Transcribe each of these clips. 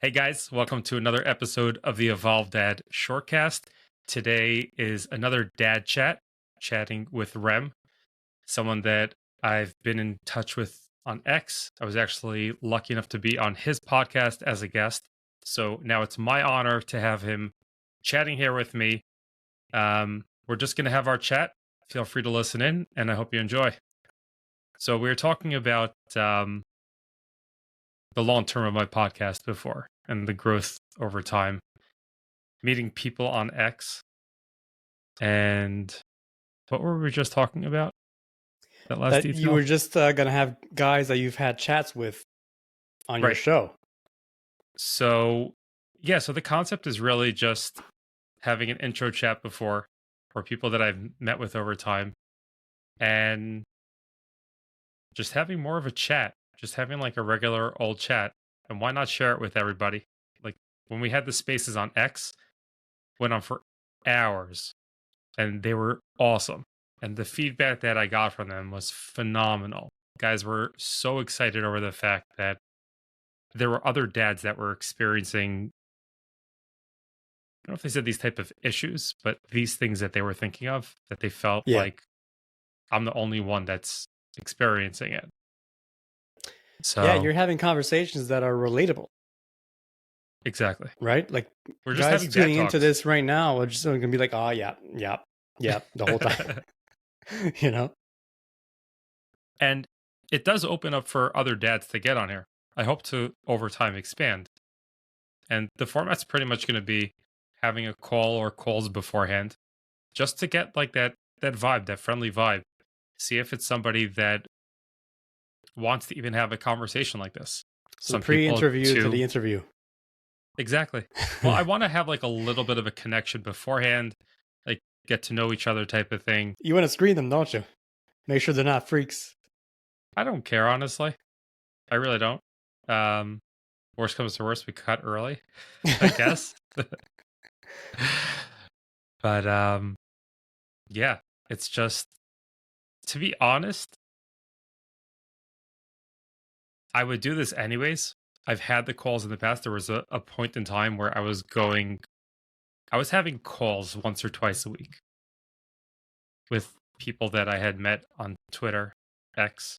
Hey guys, welcome to another episode of the Evolved Dad Shortcast. Today is another dad chat, chatting with Rem, someone that I've been in touch with on X. I was actually lucky enough to be on his podcast as a guest. So now it's my honor to have him chatting here with me. We're just going to have our chat. Feel free to listen in, and I hope you enjoy. So we were talking about the long term of my podcast before and the growth over time, meeting people on X. And what were we just talking about? That last That you detail? were just gonna have guys that you've had chats with on your Right. show. So, yeah, so the concept is really just having an intro chat before for people that I've met with over time and just having more of a chat, just having like a regular old chat. And why not share it with everybody? Like when we had the spaces on X, went on for hours and they were awesome. And the feedback that I got from them was phenomenal. Guys were so excited over the fact that there were other dads that were experiencing, I don't know if they said these type of issues, but these things that they were thinking of, that they felt Yeah. like I'm the only one that's experiencing it. So Yeah, you're having conversations that are relatable, exactly. right? Like We're just guys having dad tuning into talks. this right now are just gonna be like, oh yeah, the whole time. you know? And it does open up for other dads to get on here. I hope to over time expand. And the format's pretty much going to be having a call or calls beforehand just to get like that vibe, that friendly vibe. See if it's somebody that wants to even have a conversation like this. So the Some people pre-interview to too. the interview. Exactly. Well, I want to have like a little bit of a connection beforehand, like get to know each other type of thing. You want to screen them, don't you? Make sure they're not freaks. I don't care, honestly. I really don't. Worst comes to worst, we cut early, I guess. But yeah, it's just, to be honest, I would do this anyways. I've had the calls in the past. There was a point in time where I was having calls once or twice a week with people that I had met on Twitter, X,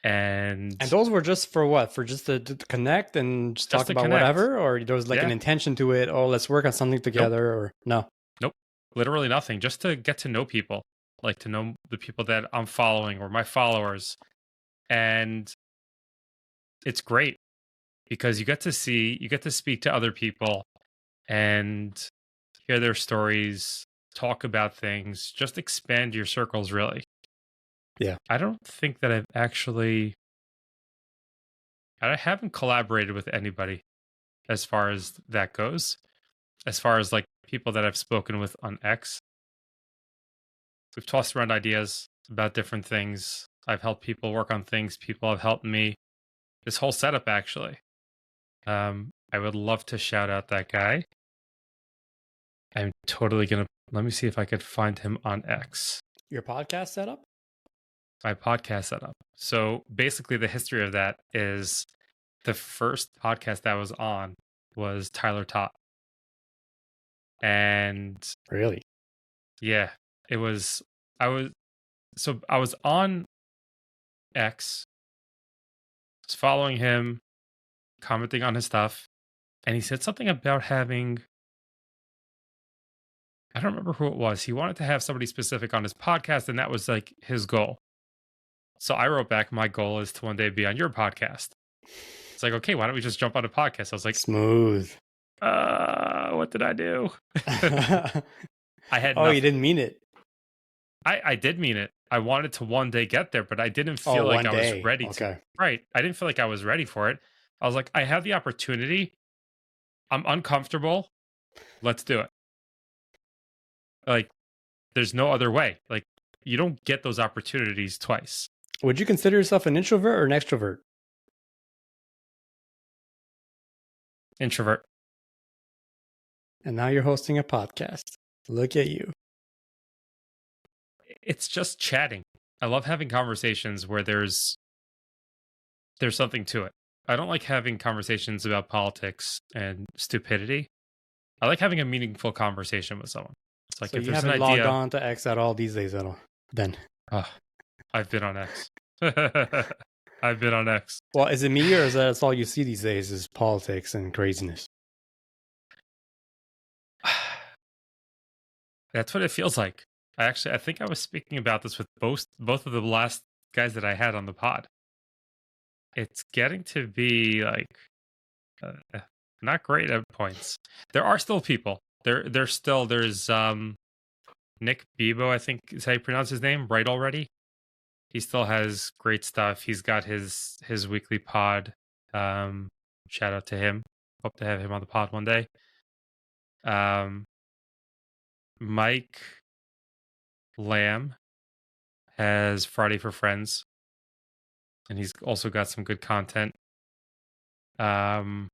and those were just for what? For just to connect and just just talk to about connect. whatever? Or there was like an Yeah. intention to it? Oh, let's work on something together, or no? Nope. Literally nothing. Just to get to know people, like to know the people that I'm following or my followers. And it's great because you get to speak to other people and hear their stories, talk about things, just expand your circles, really. Yeah. I don't think that I haven't collaborated with anybody as far as that goes. As far as like people that I've spoken with on X, we've tossed around ideas about different things. I've helped people work on things. People have helped me. This whole setup, actually. I would love to shout out that guy. I'm totally gonna let me see if I could find him on X. Your podcast setup? My podcast setup. So basically, the history of that is the first podcast that I was on was Tyler Top, and Really? yeah, it was. I was on X, was following him, commenting on his stuff, and he said something about having. I don't remember who it was. He wanted to have somebody specific on his podcast, and that was like his goal. So I wrote back, my goal is to one day be on your podcast. It's like, okay, why don't we just jump on a podcast? I was like, smooth. What did I do? I had Oh, nothing. you didn't mean it. I did mean it. I wanted to one day get there, but I didn't feel like I was ready to. Right. I didn't feel like I was ready for it. I was like, I have the opportunity. I'm uncomfortable. Let's do it. Like, there's no other way. Like, you don't get those opportunities twice. Would you consider yourself an introvert or an extrovert? Introvert. And now you're hosting a podcast. Look at you. It's just chatting. I love having conversations where there's something to it. I don't like having conversations about politics and stupidity. I like having a meaningful conversation with someone. It's like So if you there's an haven't logged idea, on to X at all these days at all. Then, oh, I've been on X. I've been on X. well, is it me or is that's all you see these days is politics and craziness? That's what it feels like. I think I was speaking about this with both of the last guys that I had on the pod. It's getting to be like uh, not great at points. There are still people. There's Nick Bebo, I think is how you pronounce his name, right already. He still has great stuff. He's got his weekly pod. Um Shout out to him. Hope to have him on the pod one day. Um Mike Lamb has Friday for Friends, and he's also got some good content. Um,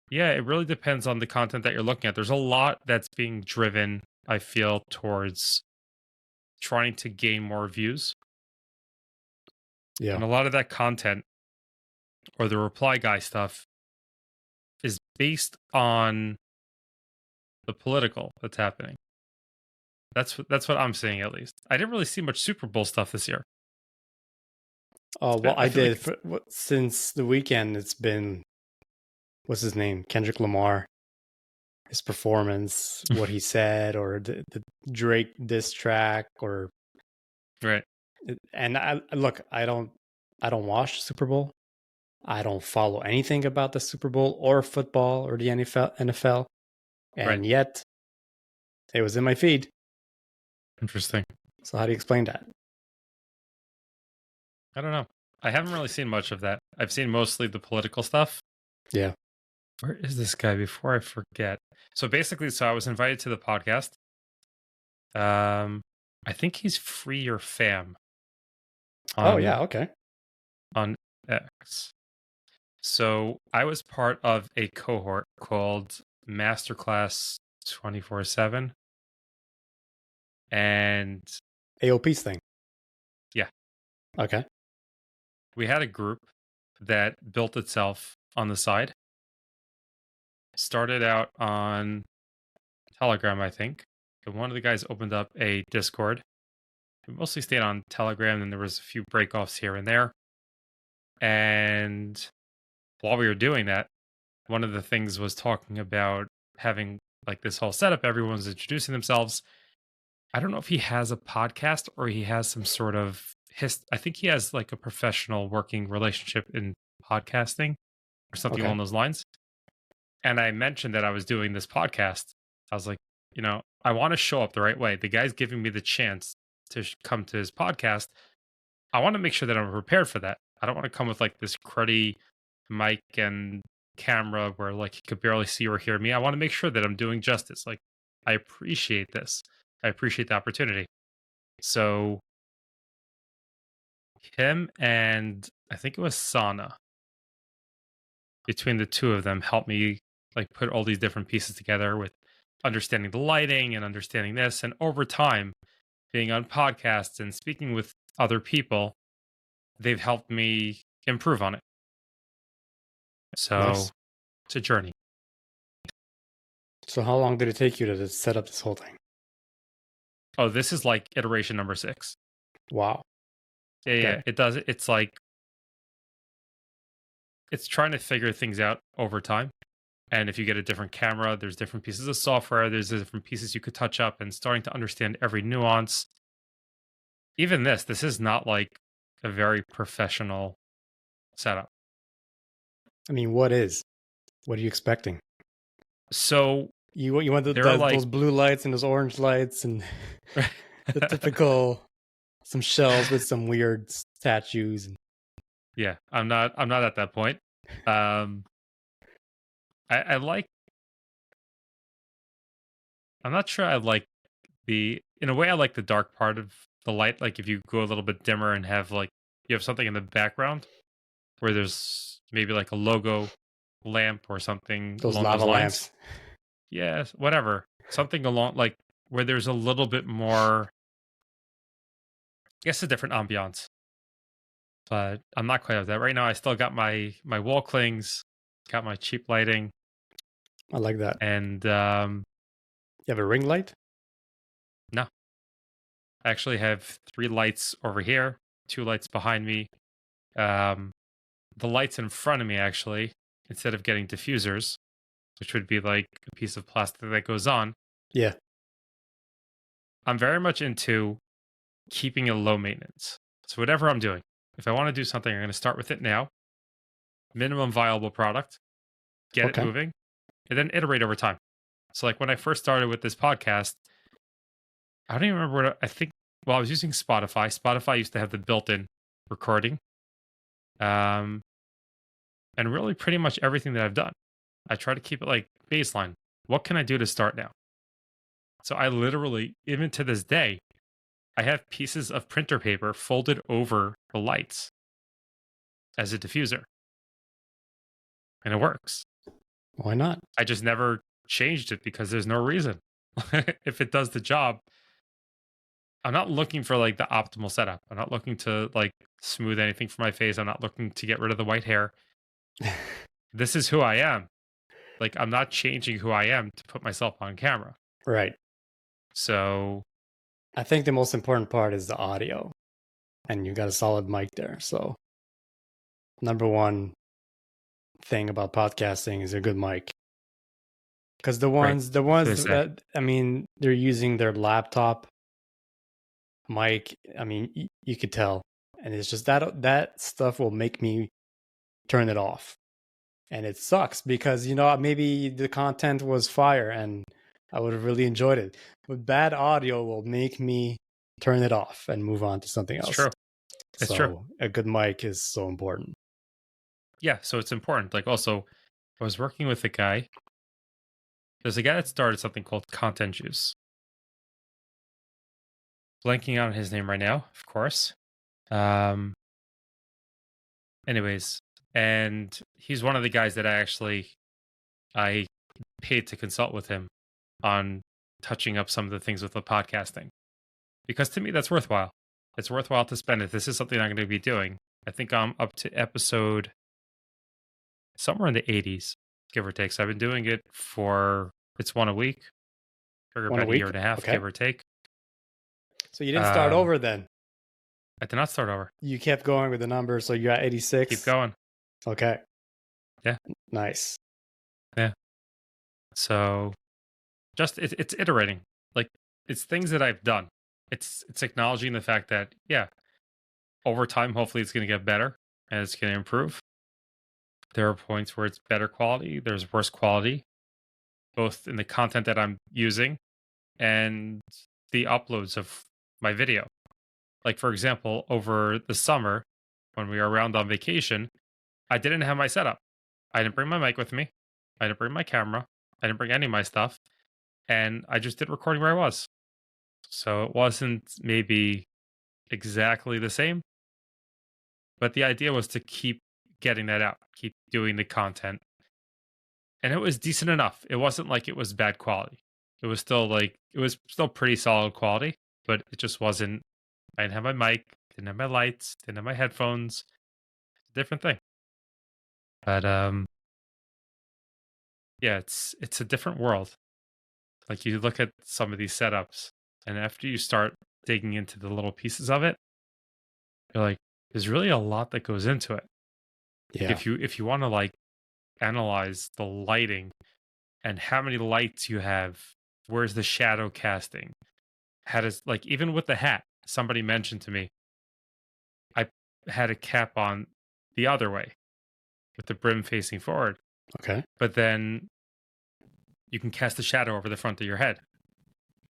yeah, it really depends on the content that you're looking at. There's a lot that's being driven, I feel, towards trying to gain more views. Yeah. And a lot of that content or the reply guy stuff is based on the political that's happening. That's what I'm seeing at least. I didn't really see much Super Bowl stuff this year. Oh, well, I I feel like did it's since the weekend. It's been what's his name, Kendrick Lamar, his performance, what he said, or the Drake diss track, or right, and I look, I don't watch Super Bowl. I don't follow anything about the Super Bowl or football or the NFL, right. and yet it was in my feed. Interesting. So how do you explain that? I don't know. I haven't really seen much of that. I've seen mostly the political stuff. Yeah. Where is this guy before I forget? So basically, I was invited to the podcast. I think he's Free Your Fam Oh on yeah. Okay. on X. So I was part of a cohort called Masterclass 24/7, and AOP's thing. yeah, Okay. we had a group that built itself on the side. Started out on Telegram, I think. And one of the guys opened up a Discord. We mostly stayed on Telegram, and there was a few breakoffs here and there. And while we were doing that, one of the things was talking about having like this whole setup. Everyone's introducing themselves. I don't know if he has a podcast or he has some sort of I think he has like a professional working relationship in podcasting or something Okay. along those lines. And I mentioned that I was doing this podcast. I was like, I want to show up the right way. The guy's giving me the chance to come to his podcast. I want to make sure that I'm prepared for that. I don't want to come with like this cruddy mic and camera where like he could barely see or hear me. I want to make sure that I'm doing justice. Like, I appreciate this. I appreciate the opportunity. So him and I think it was Sana, between the two of them, helped me like put all these different pieces together with understanding the lighting and understanding this. And over time, being on podcasts and speaking with other people, they've helped me improve on it. So Nice. it's a journey. So how long did it take you to set up this whole thing? Oh, this is like iteration number 6. Wow. Yeah, yeah. Okay. It does. It's like it's trying to figure things out over time. And if you get a different camera, there's different pieces of software, there's different pieces you could touch up, and starting to understand every nuance. Even this is not like a very professional setup. I mean, what is? What are you expecting? So You want there are like those blue lights and those orange lights and the typical some shells with some weird statues. And yeah, I'm not at that point. Um I like I'm not sure I like in a way I like the dark part of the light. Like if you go a little bit dimmer and have like you have something in the background where there's maybe like a logo lamp or something those along those lava lines. lamps. Yes, whatever. Something along like where there's a little bit more, I guess, a different ambiance. but I'm not quite at that right now. I still got my wall clings, got my cheap lighting, I like that. and You have a ring light? no, I actually have 3 lights over here, 2 lights behind me. Um, the lights in front of me, actually, instead of getting diffusers, which would be like a piece of plastic that goes on, Yeah. I'm very much into keeping it low maintenance. So whatever I'm doing, if I want to do something, I'm going to start with it now, minimum viable product, get it Okay. moving, and then iterate over time. So like when I first started with this podcast, I don't even remember what I think. Well, I was using Spotify. Spotify used to have the built-in recording, um, and really pretty much everything that I've done, I try to keep it like baseline. What can I do to start now? So I literally, even to this day, I have pieces of printer paper folded over the lights as a diffuser, and it works. Why not? I just never changed it because there's no reason. If it does the job, I'm not looking for like the optimal setup. I'm not looking to like smooth anything for my face. I'm not looking to get rid of the white hair. This is who I am. Like I'm not changing who I am to put myself on camera. Right. So I think the most important part is the audio, and you got a solid mic there. So, number one thing about podcasting is a good mic. Because the right, ones, the I was gonna ones say that, I mean, they're using their laptop mic. I mean, you could tell, and it's just that stuff will make me turn it off, and it sucks because maybe the content was fire and I would have really enjoyed it, but bad audio will make me turn it off and move on to something it's else. true. It's true. So a good mic is so important. Yeah. So it's important. Like also, I was working with a guy. There's a guy that started something called Content Juice. Blanking on his name right now, of course. Um, anyways, and he's one of the guys that I paid to consult with him on touching up some of the things with the podcasting because to me that's worthwhile. It's worthwhile to spend it. This is something I'm going to be doing. I think I'm up to episode somewhere in the 80s, give or take. So I've been doing it for it's one a week, for One a about a year week? and a half, Okay. give or take. So you didn't start Um, over then. I did not start over. You kept going with the numbers, so you're at Keep 86. going. Okay. Yeah. Nice. Yeah. So just it's iterating. Like it's things that I've done. It's acknowledging the fact that yeah, over time hopefully it's going to get better and it's going to improve. There are points where it's better quality, there's worse quality, both in the content that I'm using and the uploads of my video. Like for example, over the summer when we were around on vacation, I didn't have my setup. I didn't bring my mic with me. I didn't bring my camera. I didn't bring any of my stuff. And I just did recording where I was. So it wasn't maybe exactly the same, but the idea was to keep getting that out, keep doing the content. And it was decent enough. It wasn't like it was bad quality. It was still pretty solid quality, but it just wasn't I didn't have my mic, didn't have my lights, didn't have my headphones. Different thing. But yeah, it's a different world. Like you look at some of these setups and after you start digging into the little pieces of it, you're like, there's really a lot that goes into it. Like Yeah. if you want to like analyze the lighting and how many lights you have, where's the shadow casting? How does like even with the hat, somebody mentioned to me, I had a cap on the other way with the brim facing forward. Okay. But then you can cast a shadow over the front of your head,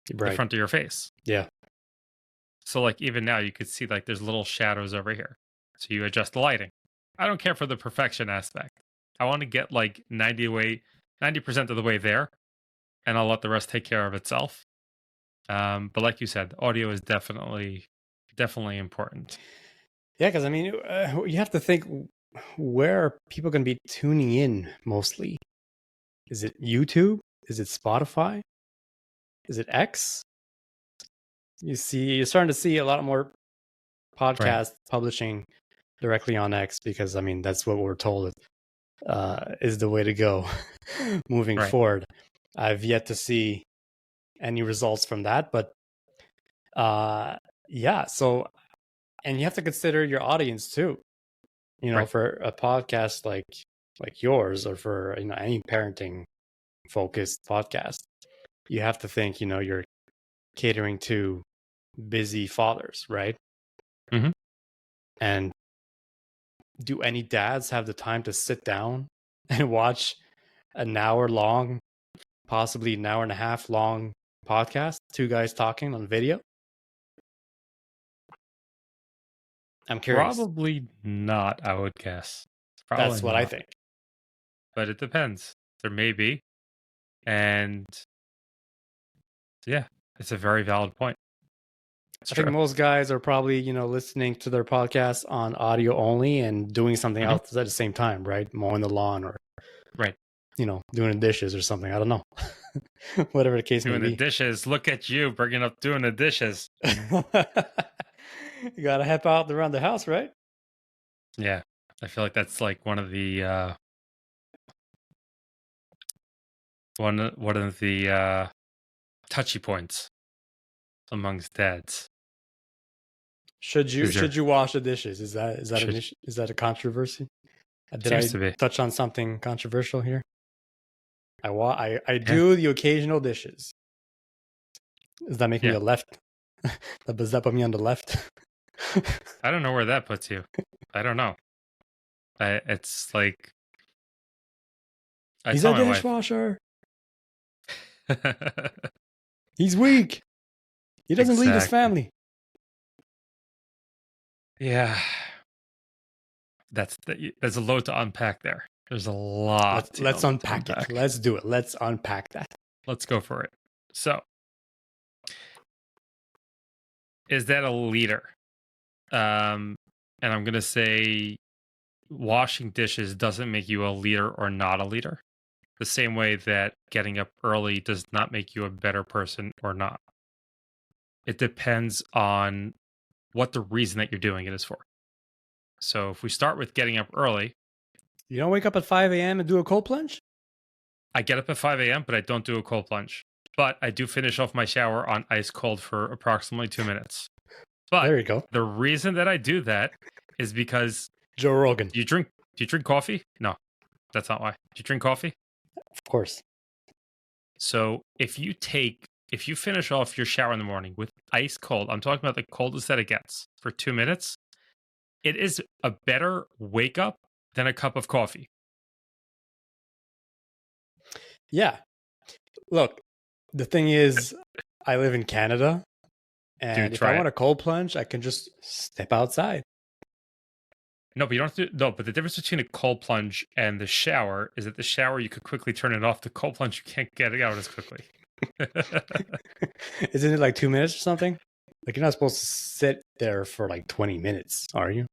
the Right. front of your face. Yeah. So like even now you could see like there's little shadows over here. So you adjust the lighting. I don't care for the perfection aspect. I want to get like 90% of the way there and I'll let the rest take care of itself. But like you said, audio is definitely important. Yeah, because I mean, you have to think, where are people going to be tuning in mostly? Is it YouTube? Is it Spotify? Is it X? You're starting to see a lot more Right. podcast publishing directly on X because I mean that's what we're told is the way to go moving Right. forward. I've yet to see any results from that, but yeah. So, and you have to consider your audience too. You know, Right. for a podcast like yours, or for any parenting focused podcast, you have to think. You're catering to busy fathers, right? Hmm. And do any dads have the time to sit down and watch an hour long, possibly an hour and a half long podcast, two guys talking on video? I'm curious. Probably not, I would guess. Probably That's what I not. think. But it depends. There may be. And yeah, it's a very valid point. It's I think true. most guys are probably, listening to their podcast on audio only and doing something Hmm. else at the same time, right? Mowing the lawn or, Right. doing the dishes or something. I don't know. Whatever the case may Doing the be. dishes. Look at you bringing up doing the dishes. You got to help out around the house, right? Yeah. I feel like that's like one of the touchy points amongst dads. Should you Is there should you wash the dishes? Is that an should issue? Is that a controversy? Did seems I to be. touch on something controversial here? I Yeah. do the occasional dishes. Does that make me Yeah. a left? Does that put me on the left? I don't know where that puts you. I don't know. It's like I He's tell a my wife. dishwasher. He's weak. He doesn't leave his Exactly. family. Yeah. There's a load to unpack there. There's a lot Let's to unpack it. unpack. Let's do it. Let's unpack that. Let's go for it. So, is that a leader? And I'm gonna say washing dishes doesn't make you a leader or not a leader. The same way that getting up early does not make you a better person or not. It depends on what the reason that you're doing it is for. So if we start with getting up early, You don't wake up at 5 a.m. and do a cold plunge? I get up at 5 a.m., but I don't do a cold plunge. But I do finish off my shower on ice cold for approximately 2 minutes. But There you go. the reason that I do that is because Joe Rogan. do you drink coffee? No, that's not why. Do you drink coffee? Of course. So if you finish off your shower in the morning with ice cold, I'm talking about the coldest that it gets for 2 minutes, it is a better wake up than a cup of coffee. Yeah. Look, the thing is, I live in Canada, and if I Try it. want a cold plunge, I can just step outside. No, but you don't have to. No, but the difference between a cold plunge and the shower is that the shower you could quickly turn it off. The cold plunge you can't get it out as quickly. Isn't it like 2 minutes or something? Like you're not supposed to sit there for like 20 minutes, are you?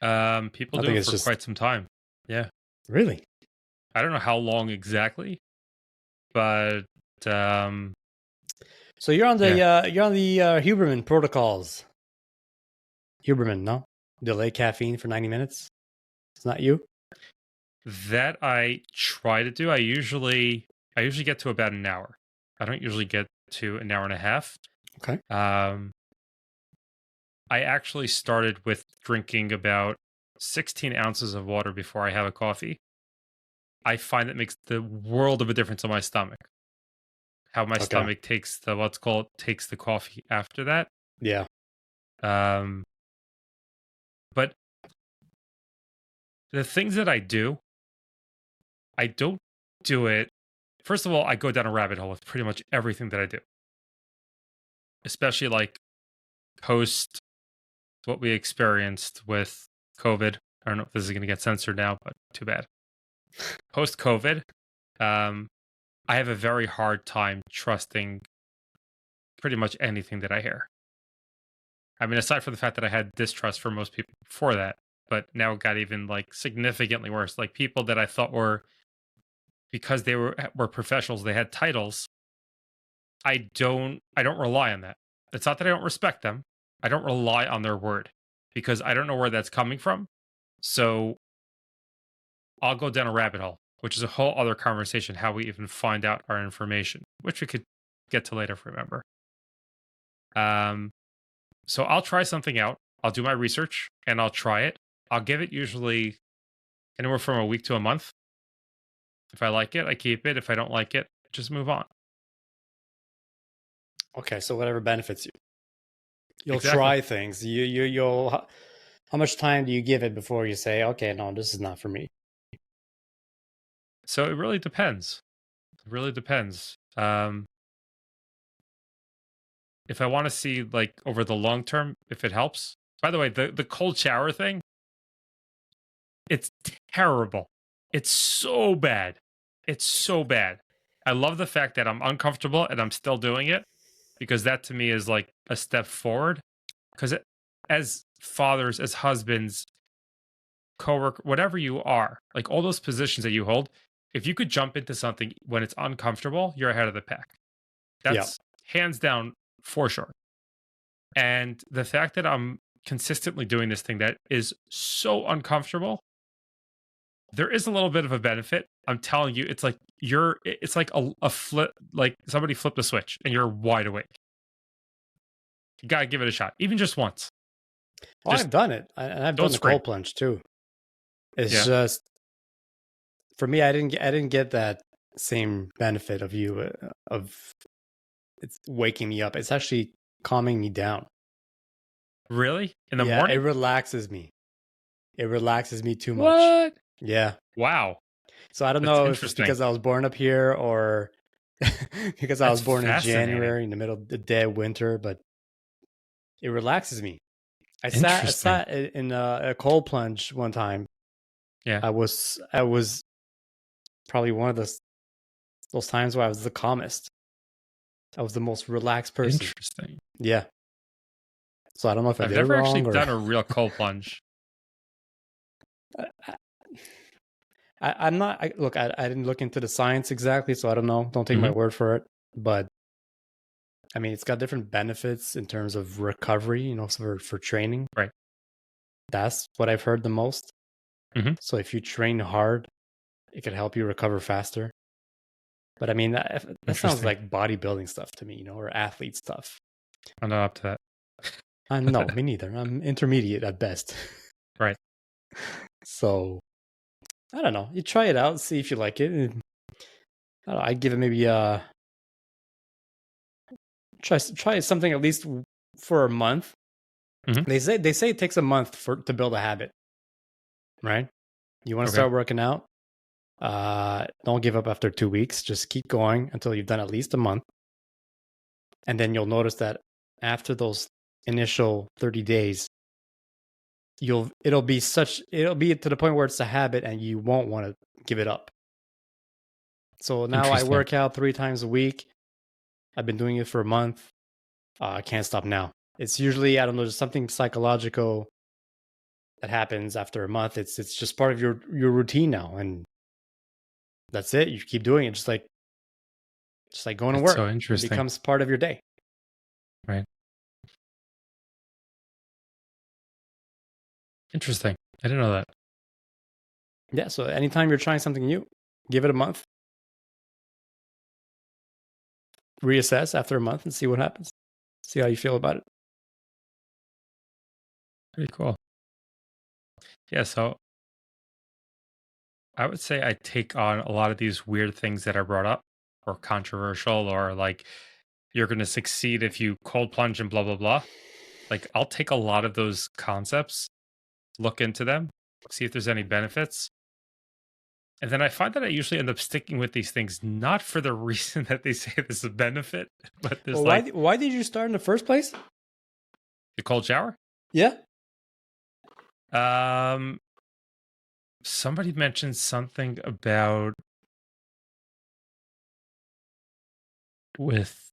People I do think it it's for just quite some time. Yeah, really. I don't know how long exactly, but So you're on the yeah. Huberman protocols. Huberman, no? Delay caffeine for 90 minutes. It's not you. That I try to do. I usually get to about an hour. I don't usually get to an hour and a half. Okay. I actually started with drinking about 16 ounces of water before I have a coffee. I find it makes the world of a difference on my stomach. How my stomach takes the coffee after that. Yeah. But the things that I do, I don't do it. First of all, I go down a rabbit hole with pretty much everything that I do, especially like post what we experienced with COVID. I don't know if this is going to get censored now, but too bad. Post COVID, I have a very hard time trusting pretty much anything that I hear. I mean, aside from the fact that I had distrust for most people before that, but now it got even like significantly worse. Like people that I thought were, because they were professionals, they had titles. I don't rely on that. It's not that I don't respect them. I don't rely on their word. because I don't know where that's coming from. So I'll go down a rabbit hole, which is a whole other conversation, how we even find out our information, which we could get to later if we remember. So I'll try something out. I'll do my research and I'll try it. I'll give it usually anywhere from a week to a month. If I like it, I keep it. If I don't like it, just move on. Okay, so whatever benefits you. You'll Exactly. try things. You'll. How much time do you give it before you say, okay, no, this is not for me? So it really depends. It really depends. If I want to see like over the long term, if it helps. By the way, the cold shower thing, it's terrible. It's so bad. It's so bad. I love the fact that I'm uncomfortable and I'm still doing it, because that to me is like a step forward. Because as fathers, as husbands, coworker, whatever you are, like all those positions that you hold, if you could jump into something when it's uncomfortable, you're ahead of the pack. Yeah. That's hands down for sure. And the fact that I'm consistently doing this thing that is so uncomfortable, there is a little bit of a benefit. I'm telling you, it's like it's like a flip, like somebody flipped a switch and you're wide awake. You gotta give it a shot, even just once. Oh, Just I've done it, and I've don't done the scream. cold plunge too. It's Yeah, just for me, I didn't get that same benefit of you of it's waking me up. It's actually calming me down. really? In the Yeah, it morning? relaxes me. It relaxes me too much. What? Yeah. Wow, So I don't that's know if it's interesting. because I was born up here or because I was That's born in fascinating. January in the middle of the dead winter, but it relaxes me. I Interesting. sat in a cold plunge one time. Yeah, I was probably one of those times where I was the calmest. I was the most relaxed person. interesting. Yeah. So I don't know if I I've did it never actually wrong or done a real cold plunge. I'm not. Look, I didn't look into the science exactly, so I don't know. Don't take my Hmm. word for it. But I mean, it's got different benefits in terms of recovery. For training. Right. That's what I've heard the most. Hmm. So if you train hard, it could help you recover faster. But I mean, that sounds Interesting. like bodybuilding stuff to me, or athlete stuff. I'm not up to No, that. me neither. I'm intermediate at best. Right. So I don't know. You try it out, see if you like it. I don't know, I'd give it maybe try something at least for a month. Hmm. They say it takes a month to build a habit, right? You want to Okay. start working out, don't give up after 2 weeks. Just keep going until you've done at least a month, and then you'll notice that after those initial 30 days, it'll be to the point where it's a habit, and you won't want to give it up. So now I Interesting. work out 3 times a week. I've been doing it for a month. I can't stop now. It's usually, I don't know, there's something psychological that happens after a month. It's just part of your routine now, and that's it. You keep doing it, just like going to That's work. so It interesting. becomes part of your day. Right. Interesting. I didn't know that. Yeah. So anytime you're trying something new, give it a month, reassess after a month, and see what happens. See how you feel about it. Pretty cool. Yeah. So I would say I take on a lot of these weird things that are brought up or controversial or like you're going to succeed if you cold plunge and blah, blah, blah. Like I'll take a lot of those concepts, look into them, see if there's any benefits. And then I find that I usually end up sticking with these things, not for the reason that they say there's a benefit, but there's Well, like why did you start in the first place? the cold shower. Yeah. Um, Somebody mentioned something about with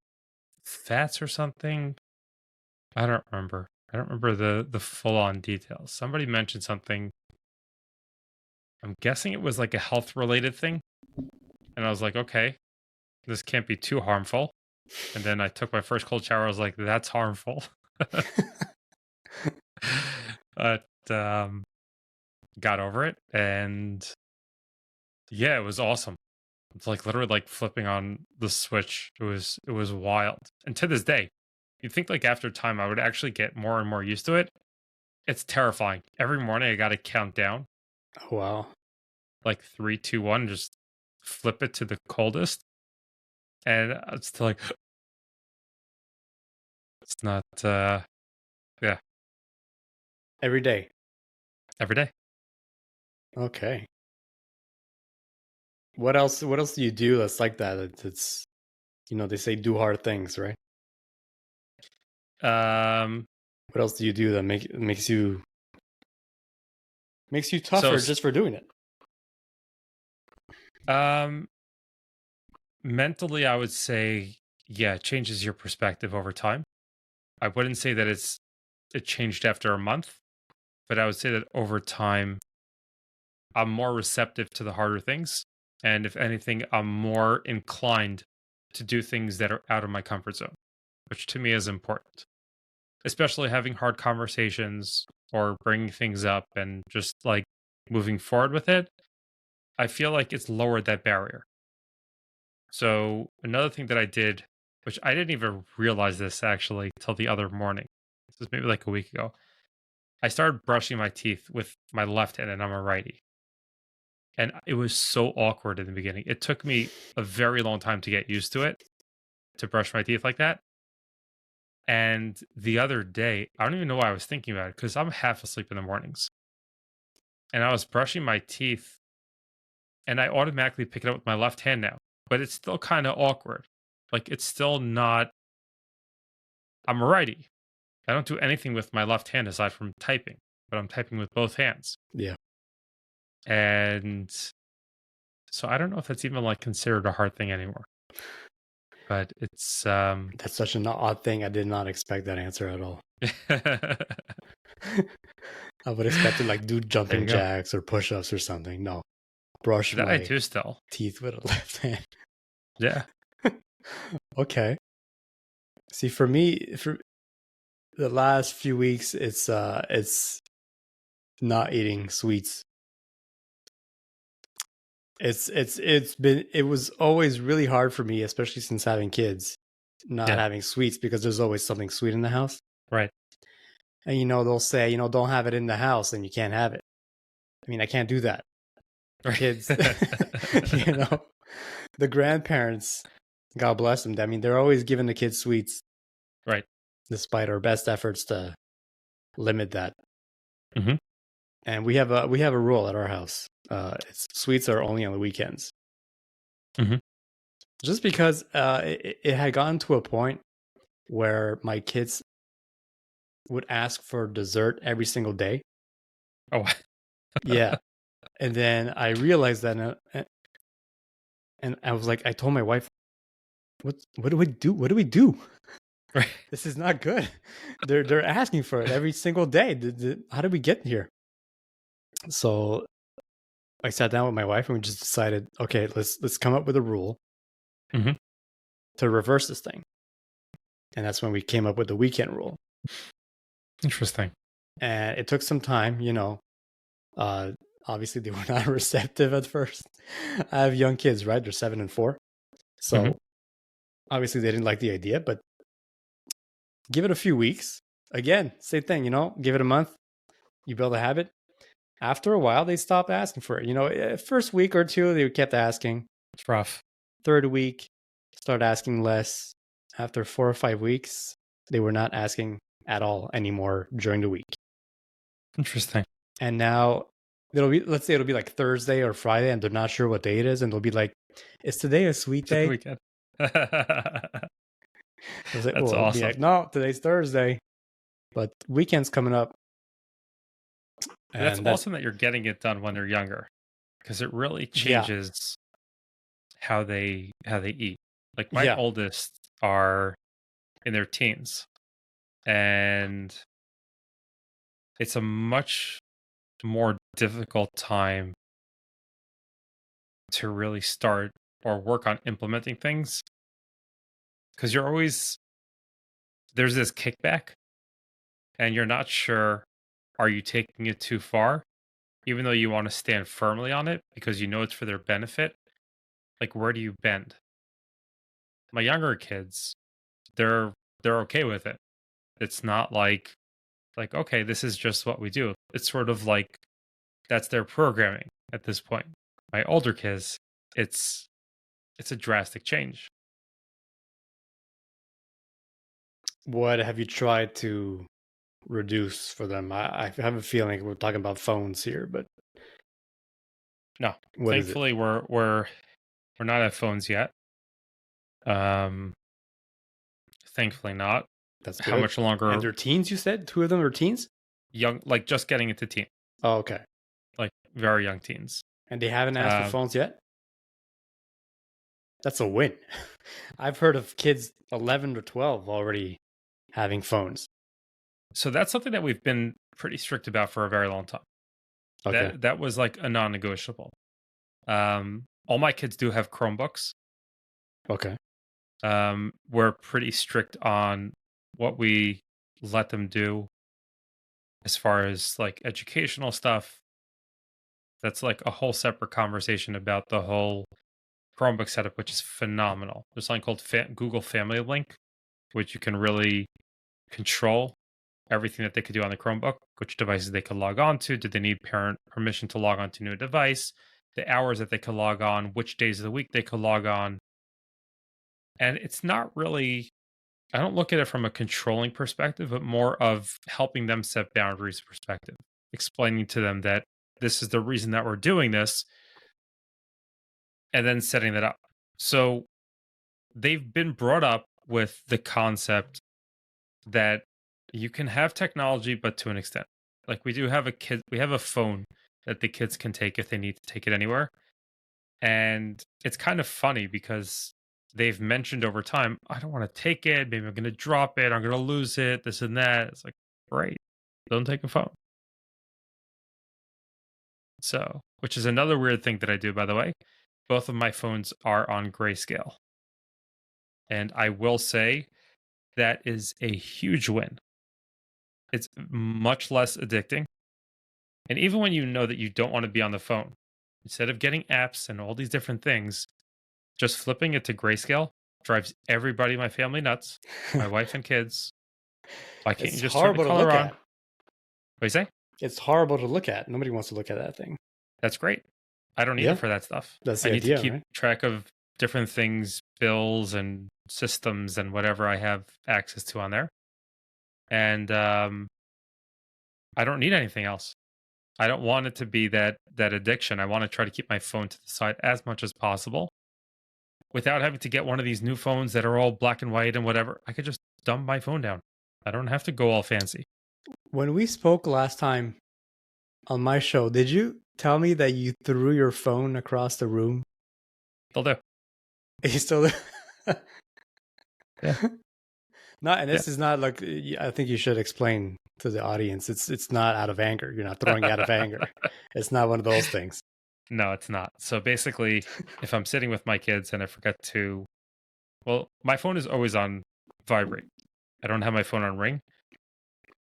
fats or something. I don't remember. I don't remember the full on details. Somebody mentioned something. I'm guessing it was like a health related thing, and I was like, okay, this can't be too harmful. And then I took my first cold shower. I was like, that's harmful. but got over it, and yeah, it was awesome. It's like literally like flipping on the switch. It was wild. And to this day, you'd think like after time I would actually get more and more used to it. It's terrifying. Every morning I gotta count down Oh, wow. like 3, 2, 1, just flip it to the coldest. And it's still like it's not yeah, Every day. every day. Okay. What else do you do that's like that? It's they say do hard things, right? Um What else do you do that makes you so tougher just for doing it? um mentally I would say yeah, it changes your perspective over time. I wouldn't say that it changed after a month, but I would say that over time I'm more receptive to the harder things. And if anything, I'm more inclined to do things that are out of my comfort zone, which to me is important, especially having hard conversations or bringing things up and just like moving forward with it. I feel like it's lowered that barrier. So, another thing that I did, which I didn't even realize this actually till the other morning, this was maybe like a week ago, I started brushing my teeth with my left hand and I'm a righty. And it was so awkward in the beginning. It took me a very long time to get used to it, to brush my teeth like that. And the other day, I don't even know why I was thinking about it because I'm half asleep in the mornings. And I was brushing my teeth and I automatically pick it up with my left hand now, but it's still kind of awkward. Like it's still not, I'm a righty. I don't do anything with my left hand aside from typing, but I'm typing with both hands. Yeah. And so I don't know if that's even like considered a hard thing anymore, but it's, That's such an odd thing. I did not expect that answer at all. I would expect to like do there you jumping go. jacks or push-ups or something. No. Brush That I my do still. teeth with a left hand. Yeah. Okay. See, for me, for the last few weeks, it's not eating sweets. It was always really hard for me, especially since having kids, not Yeah. having sweets because there's always something sweet in the house. Right. And they'll say, don't have it in the house and you can't have it. I mean, I can't do that. Right. Kids, the grandparents, God bless them. I mean, they're always giving the kids sweets Right. despite our best efforts to limit that. Mm-hmm. And we have a rule at our house. Sweets are only on the weekends. Mm-hmm. Just because it had gotten to a point where my kids would ask for dessert every single day. Oh, Yeah. And then I realized that, and I was like, I told my wife, what do we do? What do we do? right. This is not good. They're asking for it every single day. How did we get here? So I sat down with my wife and we just decided, okay, let's come up with a rule Mm-hmm. to reverse this thing. And that's when we came up with the weekend rule. Interesting. And it took some time, obviously they were not receptive at first. I have young kids, right? They're 7 and 4. So Mm-hmm. obviously they didn't like the idea, but give it a few weeks. Again, same thing, give it a month. You build a habit. After a while, they stopped asking for it. First week or two, they kept asking. It's rough. Third week, start asking less. After 4 or 5 weeks, they were not asking at all anymore during the week. Interesting. And now let's say it'll be like Thursday or Friday and they're not sure what day it is. And they'll be like, is today a sweet It's the day? weekend. I was like, That's I'll be awesome. like, no, today's Thursday. But weekend's coming up. And that's And awesome that you're getting it done when they're younger, because it really changes how they eat. Like my yeah. oldest are in their teens, and it's a much more difficult time to really start or work on implementing things because you're always there's this kickback and you're not sure Are you taking it too far? Even though you want to stand firmly on it because you know it's for their benefit, like where do you bend? My younger kids, they're they're okay with it. It's not like okay, this is just what we do. It's sort of like that's their programming at this point. My older kids, it's it's a drastic change. What have you tried to reduce for them? I have a feeling we're talking about phones here, but No, what is it? thankfully we're not at phones yet. Um, thankfully not. That's How good. much And longer they're teens, you said? Two of them are teens? young like just getting into teen, Oh, okay. like very young teens. And they haven't asked for Um, phones yet? That's a win. I've heard of kids 11 or 12 already having phones. so that's something that we've been pretty strict about for a very long time. Okay. That was like a non-negotiable. All my kids do have Chromebooks. Okay. We're pretty strict on what we let them do as far as like educational stuff. That's like a whole separate conversation about the whole Chromebook setup, which is phenomenal. There's something called Google Family Link, which you can really control everything that they could do on the Chromebook, which devices they could log on to. Did they need parent permission to log on to a new device? The hours that they could log on, which days of the week they could log on. And it's not really, I don't look at it from a controlling perspective, but more of helping them set boundaries perspective, explaining to them that this is the reason that we're doing this, and then setting that up. So they've been brought up with the concept that you can have technology, but to an extent. Like we do have we have a phone that the kids can take if they need to take it anywhere. And it's kind of funny because they've mentioned over time, I don't want to take it. Maybe I'm going to drop it. I'm going to lose it. This and that. It's like, great. Don't take a phone. So, which is another weird thing that I do, by the way. Both of my phones are on grayscale. And I will say that is a huge win. It's much less addicting. And even when you know that you don't want to be on the phone, instead of getting apps and all these different things, just flipping it to grayscale drives everybody in my family nuts, my wife and kids. Why can't you It's just turn the horrible to color look on? at. What do you say? It's horrible to look at. Nobody wants to look at that thing. That's great. I don't need it Yeah, for that stuff. that's I the need to idea, keep right? track of different things, bills and systems and whatever I have access to on there. And I don't need anything else. I don't want it to be that addiction. I want to try to keep my phone to the side as much as possible without having to get one of these new phones that are all black and white and whatever. I could just dumb my phone down. I don't have to go all fancy. When we spoke last time on my show, did you tell me that you threw your phone across the room? They'll do. You still Yeah. not, and Yeah. this is not like I think you should explain to the audience. It's not out of anger. You're not throwing out of anger. It's not one of those things. No, it's not. So basically, if I'm sitting with my kids and I forget to, well, my phone is always on vibrate. I don't have my phone on ring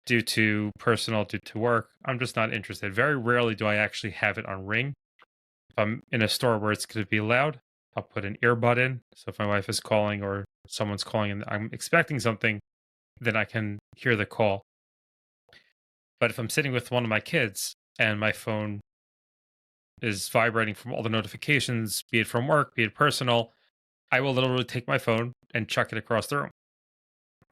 due due to work. I'm just not interested. Very rarely do I actually have it on ring. If I'm in a store where it's going to be loud, I'll put an earbud in. So if my wife is calling or someone's calling and I'm expecting something, then I can hear the call. But if I'm sitting with one of my kids and my phone is vibrating from all the notifications, be it from work, be it personal, I will literally take my phone and chuck it across the room.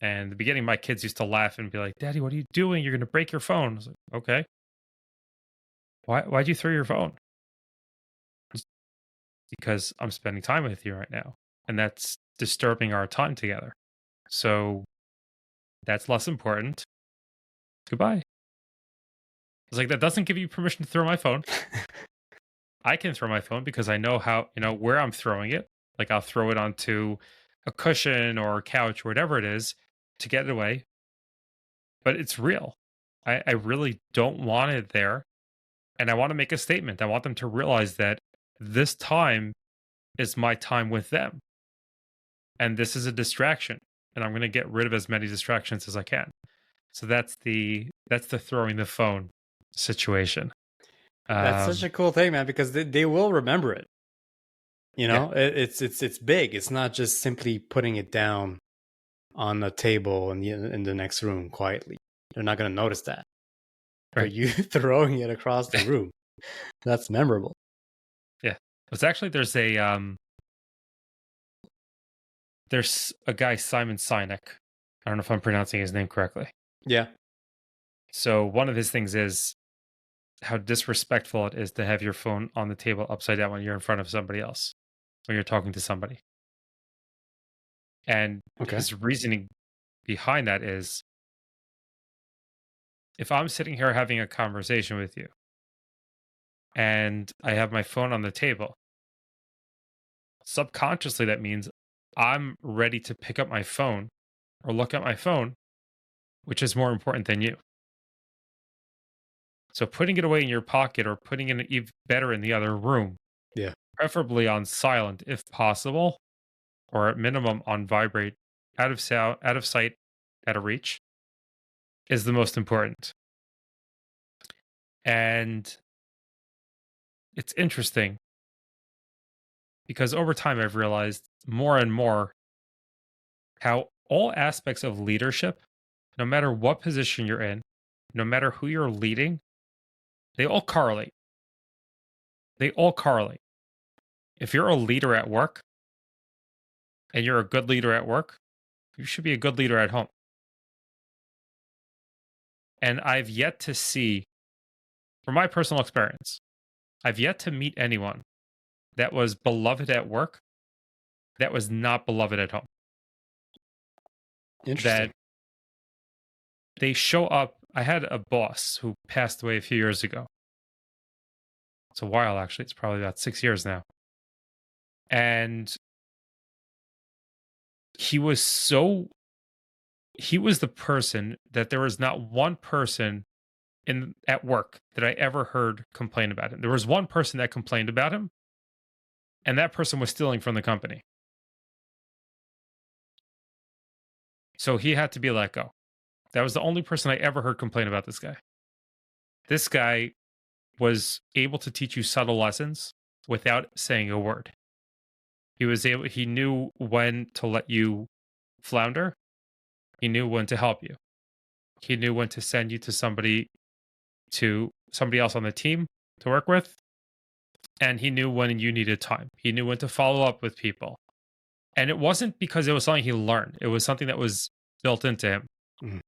And in the beginning, my kids used to laugh and be like, "Daddy, what are you doing? You're going to break your phone." I was like, "Okay. Why'd you throw your phone?" "Just because I'm spending time with you right now. And that's disturbing our time together. So that's less important. Goodbye." I was like, "That doesn't give you permission to throw my phone. I can throw my phone because I know how, where I'm throwing it. Like I'll throw it onto a cushion or a couch, or whatever it is, to get it away. But it's real. I really don't want it there. And I want to make a statement. I want them to realize that this time is my time with them. And this is a distraction. And I'm going to get rid of as many distractions as I can." So that's the throwing the phone situation. That's such Um, a cool thing, man, because they will remember it. You yeah, know, it's big. It's not just simply putting it down on a table in the next room quietly. They're not going to notice that. right. But you throwing it across the room, that's memorable. Yeah. It's actually there's a guy, Simon Sinek. I don't know if I'm pronouncing his name correctly. Yeah. So one of his things is how disrespectful it is to have your phone on the table upside down when you're in front of somebody else, when you're talking to somebody. And Okay. his reasoning behind that is, if I'm sitting here having a conversation with you and I have my phone on the table, subconsciously that means I'm ready to pick up my phone or look at my phone, which is more important than you. So putting it away in your pocket or putting it even better in the other room, Yeah. preferably on silent if possible, or at minimum on vibrate, out of sound, out of sight, out of reach, is the most important. And it's interesting because over time I've realized more and more how all aspects of leadership, no matter what position you're in, no matter who you're leading, they all correlate. They all correlate. If you're a leader at work and you're a good leader at work, you should be a good leader at home. And I've yet to see, from my personal experience, I've yet to meet anyone that was beloved at work that was not beloved at home. Interesting. That they show up. I had a boss who passed away a few years ago. It's a while, actually. It's probably about 6 years now. And he was so, he was the person that there was not one person in at work that I ever heard complain about him. There was one person that complained about him, and that person was stealing from the company. So he had to be let go. That was the only person I ever heard complain about this guy. This guy was able to teach you subtle lessons without saying a word. He knew when to let you flounder. He knew when to help you. He knew when to send you to somebody else on the team to work with. And he knew when you needed time. He knew when to follow up with people. And it wasn't because it was something he learned. It was something that was built into him. Mhm.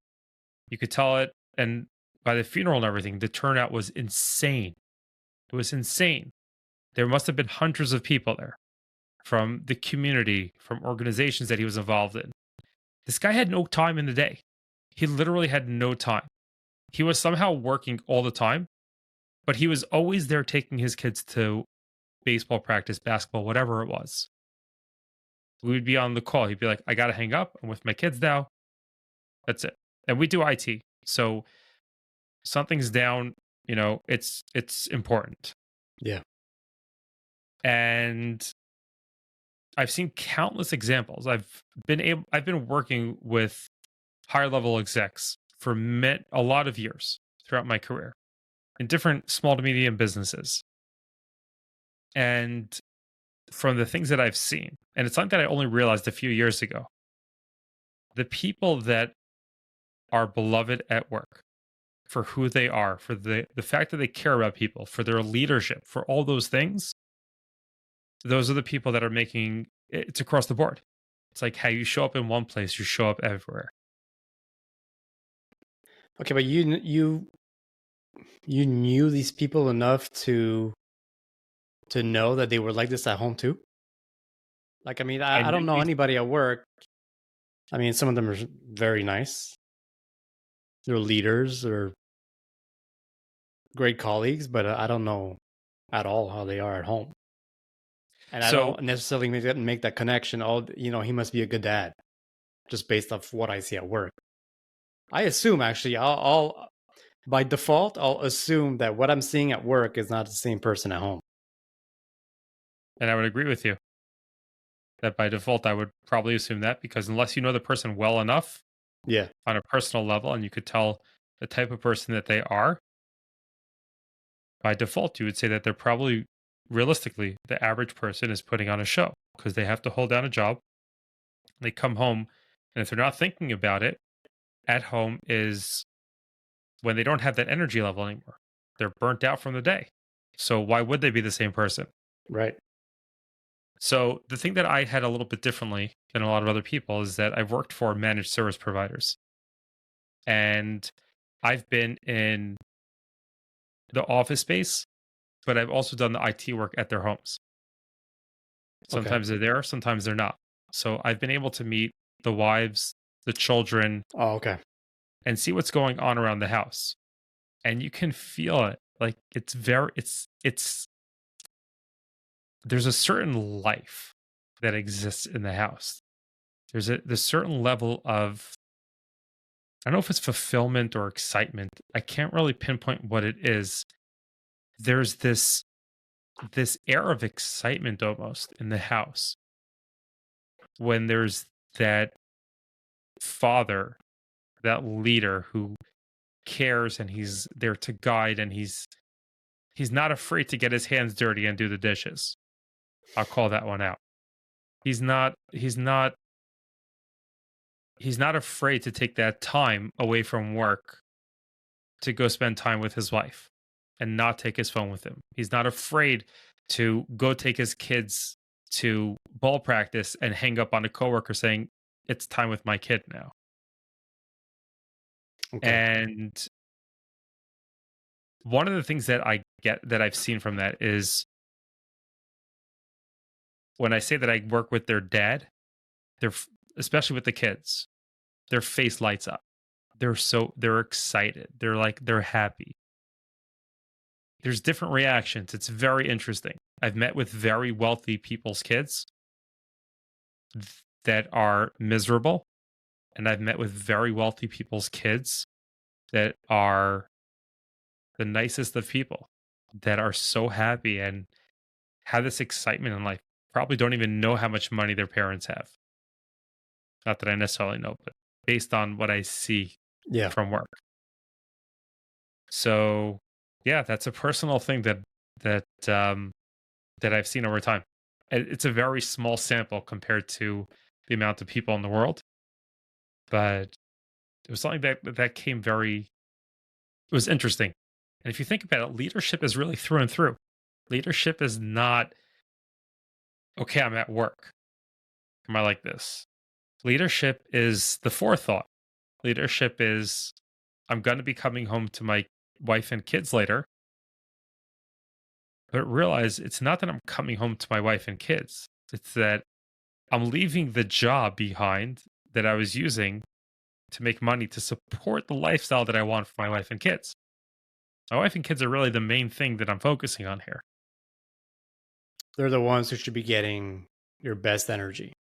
You could tell it. And by the funeral and everything, the turnout was insane. It was insane. There must have been hundreds of people there from the community, from organizations that he was involved in. This guy had no time in the day. He literally had no time. He was somehow working all the time, but he was always there taking his kids to baseball practice, basketball, whatever it was. We would be on the call. He'd be like, I got to hang up. I'm with my kids now. That's it. And we do IT. So something's down, it's important. Yeah. And I've seen countless examples. I've been working with higher level execs for a lot of years throughout my career in different small to medium businesses. And from the things that I've seen, and it's something that I only realized a few years ago, the people that are beloved at work for who they are, for the fact that they care about people, for their leadership, for all those things, those are the people that are making it's across the board. It's like how you show up in one place, you show up everywhere. Okay, but you knew these people enough to know that they were like this at home too? Like, I mean, I I knew don't know these, anybody at work. I mean, some of them are very nice. They're leaders or great colleagues, but I don't know at all how they are at home. And I so don't necessarily make that connection. Oh, he must be a good dad just based off what I see at work. I assume actually, I'll by default, I'll assume that what I'm seeing at work is not the same person at home. and I would agree with you that by default I would probably assume that because unless you know the person well enough, Yeah. on a personal level, and you could tell the type of person that they are. By default, you would say that they're probably realistically the average person is putting on a show because they have to hold down a job. They come home, and if they're not thinking about it, at home is when they don't have that energy level anymore. They're burnt out from the day. So why would they be the same person? Right. So the thing that I had a little bit differently than a lot of other people is that I've worked for managed service providers, and I've been in the office space, but I've also done the IT work at their homes. Okay. Sometimes they're there, sometimes they're not. So I've been able to meet the wives, the children, Oh, okay. and see what's going on around the house. And you can feel it. Like it's there's a certain life that exists in the house. There's certain level of, I don't know if it's fulfillment or excitement. I can't really pinpoint what it is. There's this air of excitement almost in the house when there's that father, that leader who cares and he's there to guide, and he's not afraid to get his hands dirty and do the dishes. I'll call that one out. He's not afraid to take that time away from work to go spend time with his wife and not take his phone with him. He's not afraid to go take his kids to ball practice and hang up on a coworker saying, "It's time with my kid now." Okay. And one of the things that I've seen from that is when I say that I work with their dad, especially with the kids, their face lights up. They're excited. They're happy. There's different reactions. It's very interesting. I've met with very wealthy people's kids that are miserable, and I've met with very wealthy people's kids that are the nicest of people, that are so happy and have this excitement in life. Probably don't even know how much money their parents have. Not that I necessarily know, but based on what I see Yeah. from work. So, yeah, that's a personal thing that that I've seen over time. It's a very small sample compared to the amount of people in the world, but it was something that came very. It was interesting, and if you think about it, leadership is really through and through. Leadership is not okay. I'm at work. Am I like this? Leadership is the forethought. Leadership is I'm going to be coming home to my wife and kids later, but realize it's not that I'm coming home to my wife and kids. It's that I'm leaving the job behind that I was using to make money to support the lifestyle that I want for my wife and kids. My wife and kids are really the main thing that I'm focusing on here. They're the ones who should be getting your best energy,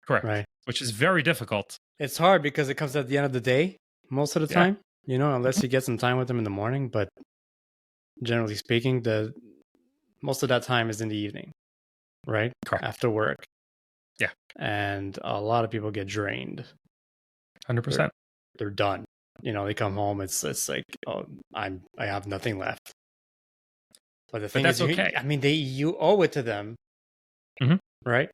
Correct. right? Which is very difficult. It's hard because it comes at the end of the day most of the Yeah. time, unless Mhm. you get some time with them in the morning. But generally speaking, the most of that time is in the evening, right? Correct. After work. Yeah. And a lot of people get drained. They're 100%. they're done. They come home, it's like, oh, I have nothing left. But the But thing is, that's okay. you owe it to them, Mhm. right?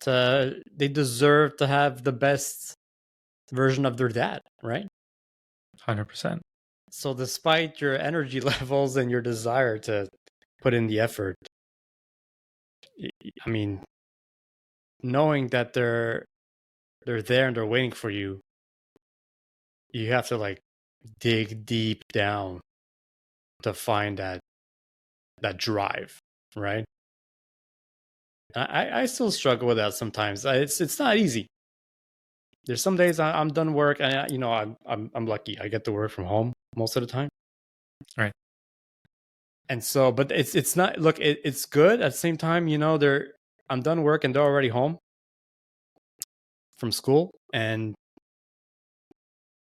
They deserve to have the best version of their dad, right? 100%. So despite your energy levels and your desire to put in the effort, I mean, knowing that they're there and they're waiting for you, you have to like dig deep down to find that drive, right? I still struggle with that sometimes. It's not easy. There's some days I'm done work and I'm lucky. I get to work from home most of the time. Right. And so, but it's not. Look, it's good at the same time. I'm done work and they're already home from school, and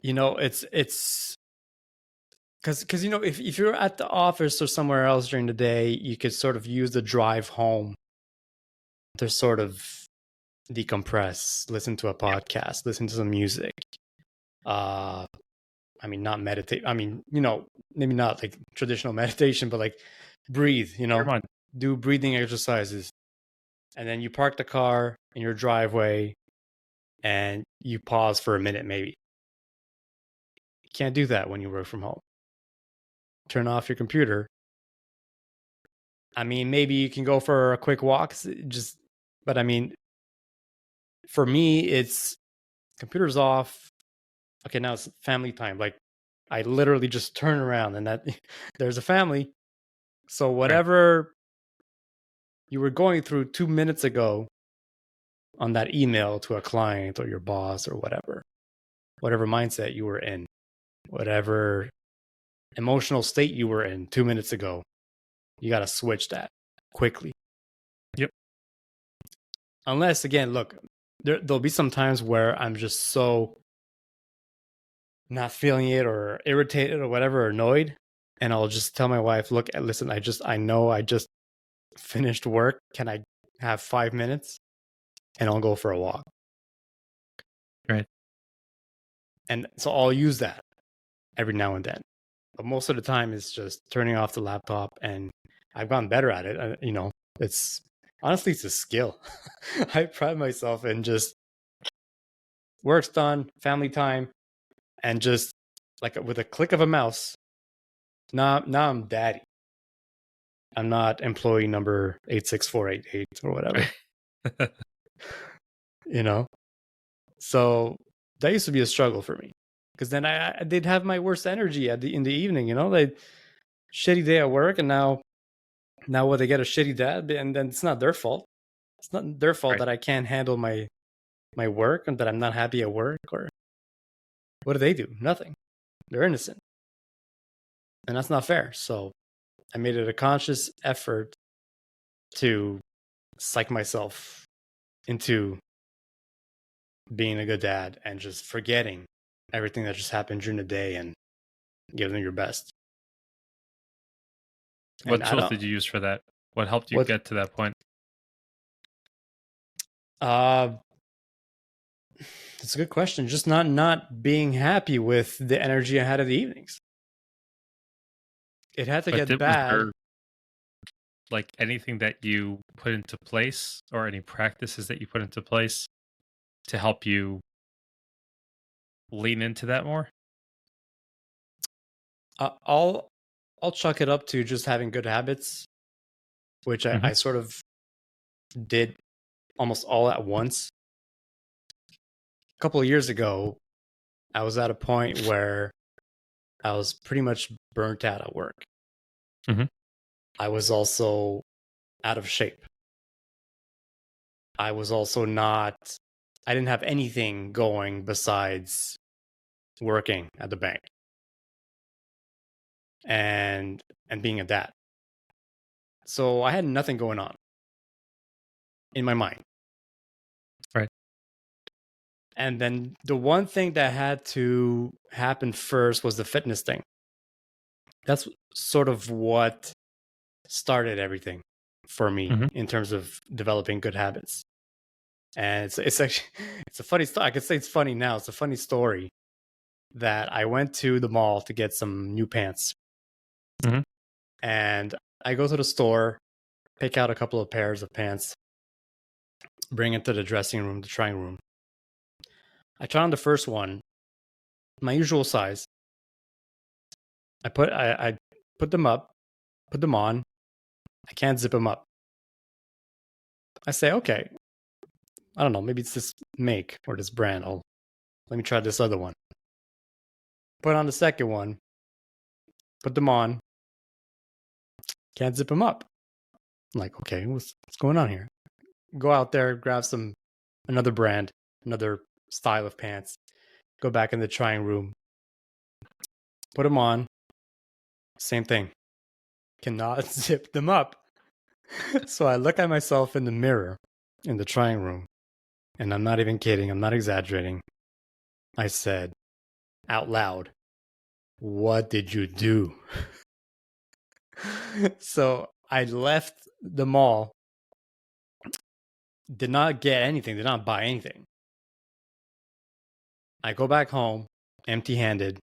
it's because if you're at the office or somewhere else during the day, you could sort of use the drive home to sort of decompress, listen to a Yeah. podcast, listen to some music. uh I mean, not meditate. I mean, maybe not like traditional meditation, but like breathe, Your mind. do breathing exercises. And then you park the car in your driveway and you pause for a minute, maybe. You can't do that when you work from home. Turn off your computer. I mean, maybe you can go for a quick walk, but I mean, for me, it's computer's off. Okay, now it's family time. Like, I literally just turn around and that there's a family. So Right. whatever you were going through 2 minutes ago on that email to a client or your boss or whatever mindset you were in, whatever emotional state you were in 2 minutes ago, you got to switch that quickly. Yep. Unless, again, look, there'll be some times where I'm just so not feeling it or irritated or whatever, or annoyed. And I'll just tell my wife, look, listen, I know I just finished work. Can I have 5 minutes? And I'll go for a walk. Right. And so I'll use that every now and then. But most of the time it's just turning off the laptop, and I've gotten better at it. It's honestly, it's a skill. I pride myself in just work's done, family time, and just like with a click of a mouse. Now I'm daddy. I'm not employee number 86488 or whatever. So that used to be a struggle for me, because then I did have my worst energy in the evening. Like shitty day at work, and now what, they get a shitty dad, and then it's not their fault. It's not their fault Right. that I can't handle my work and that I'm not happy at work. Or what do they do? Nothing. They're innocent, and that's not fair. So I made it a conscious effort to psych myself into being a good dad and just forgetting everything that just happened during the day and give them your best. And What I tools don't did you use for that? What helped you what get to that point? uh it's a good question. Just not being happy with the energy I had in the evenings. It had to But get was bad. there like anything that you put into place or any practices that you put into place to help you lean into that more? I'll chuck it up to just having good habits, which Hmm. I sort of did almost all at once. A couple of years ago, I was at a point where I was pretty much burnt out at work. Hmm. I was also out of shape. I was also not, I didn't have anything going besides working at the bank and being a dad. So I had nothing going on in my mind. Right. And then the one thing that had to happen first was the fitness thing. That's sort of what started everything for me Hmm. in terms of developing good habits. And it's actually it's a funny story. I could say it's funny now. It's a funny story that I went to the mall to get some new pants. Hmm. And I go to the store, pick out a couple of pairs of pants, bring it to the dressing room, the trying room. I try on the first one, my usual size. I put them up, put them on. I can't zip them up. I say, okay, I don't know, maybe it's this make or this brand. Let me try this other one. Put on the second one, put them on, can't zip them up. I'm like, okay, what's going on here? Go out there, grab another brand, another style of pants. Go back in the trying room, put them on. Same thing. Cannot zip them up. So I look at myself in the mirror in the trying room, and I'm not even kidding. I'm not exaggerating. I said out loud, "What did you do?" So I left the mall, did not get anything, did not buy anything. I go back home. empty-handed.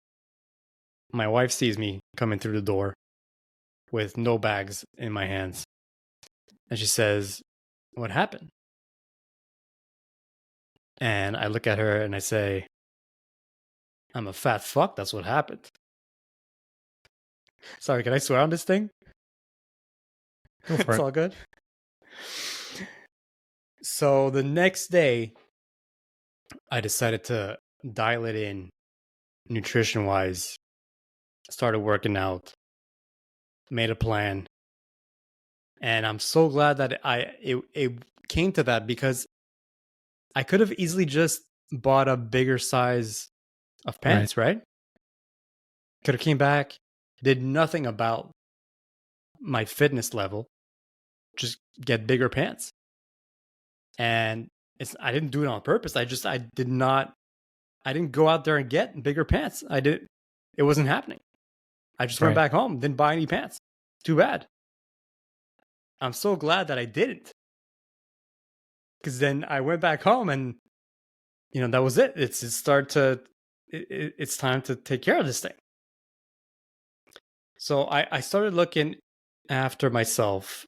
My wife sees me coming through the door with no bags in my hands. And she says, "What happened?" And I look at her and I say, "I'm a fat fuck. That's what happened." Sorry, can I swear on this thing? Go for It's it. all good. So the next day, I decided to dial it in nutrition wise, started working out, made a plan. And I'm so glad that it came to that because I could have easily just bought a bigger size of Right. pants, right? Could have came back, did nothing about my fitness level, just get bigger pants. And I didn't do it on purpose. I didn't go out there and get bigger pants. It wasn't happening. I just went Right. back home, didn't buy any pants. Too bad. I'm so glad that I didn't. Because then I went back home and that was it. It's time to take care of this thing. So I started looking after myself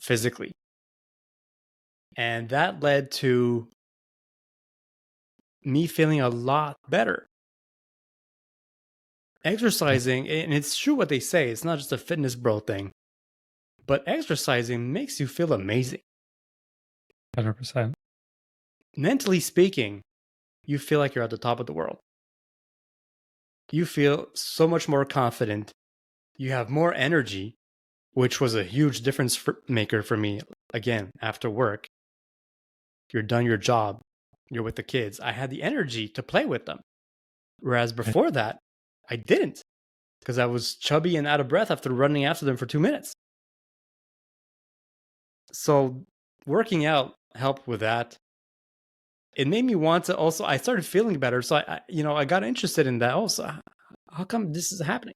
physically. And that led to me feeling a lot better. Exercising, and it's true what they say, it's not just a fitness bro thing, but exercising makes you feel amazing. 100%. Mentally speaking, you feel like you're at the top of the world. You feel so much more confident. You have more energy, which was a huge difference maker for me. Again, after work, you're done your job, you're with the kids. I had the energy to play with them. Whereas Right. before that, I didn't because I was chubby and out of breath after running after them for 2 minutes. So working out helped with that. It made me want to also, I started feeling better. So I got interested in that also. How come this is happening?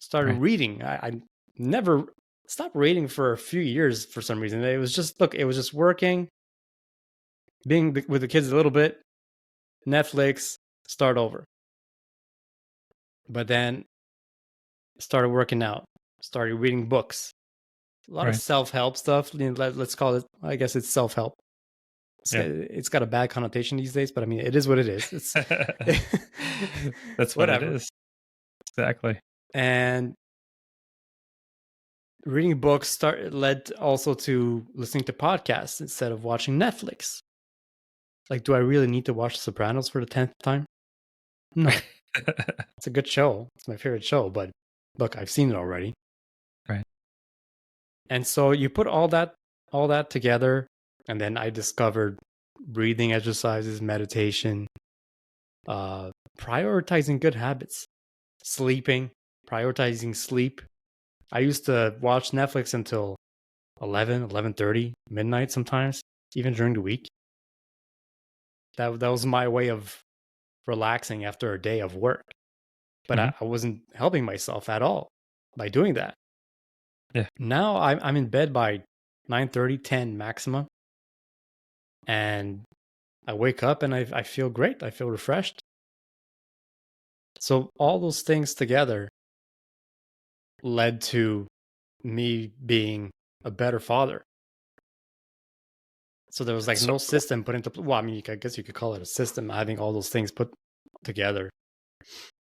Started Right. reading. I never stopped reading for a few years for some reason. It was just working, being with the kids a little bit, Netflix, start over. But then started working out, started reading books, a lot of Right. self-help stuff. Let's call it, I guess it's self-help. Yeah. It's got a bad connotation these days, but I mean, it is what it is. It's That's what it whatever. is. Exactly. And reading books led also to listening to podcasts instead of watching Netflix. Like, do I really need to watch The Sopranos for the 10th time? No. It's a good show. It's my favorite show, but look, I've seen it already. Right. And so you put all that together, and then I discovered breathing exercises, meditation, prioritizing good habits, sleeping, prioritizing sleep. I used to watch Netflix until 11:30, midnight sometimes, even during the week. That was my way of relaxing after a day of work. But Mhm. I wasn't helping myself at all by doing that. Yeah. Now I'm in bed by 9:30, 10 maximum, and I wake up and I feel great. I feel refreshed. So all those things together led to me being a better father. So there was like That's so no cool. system put into. Well, I mean, I guess you could call it a system, having all those things put together.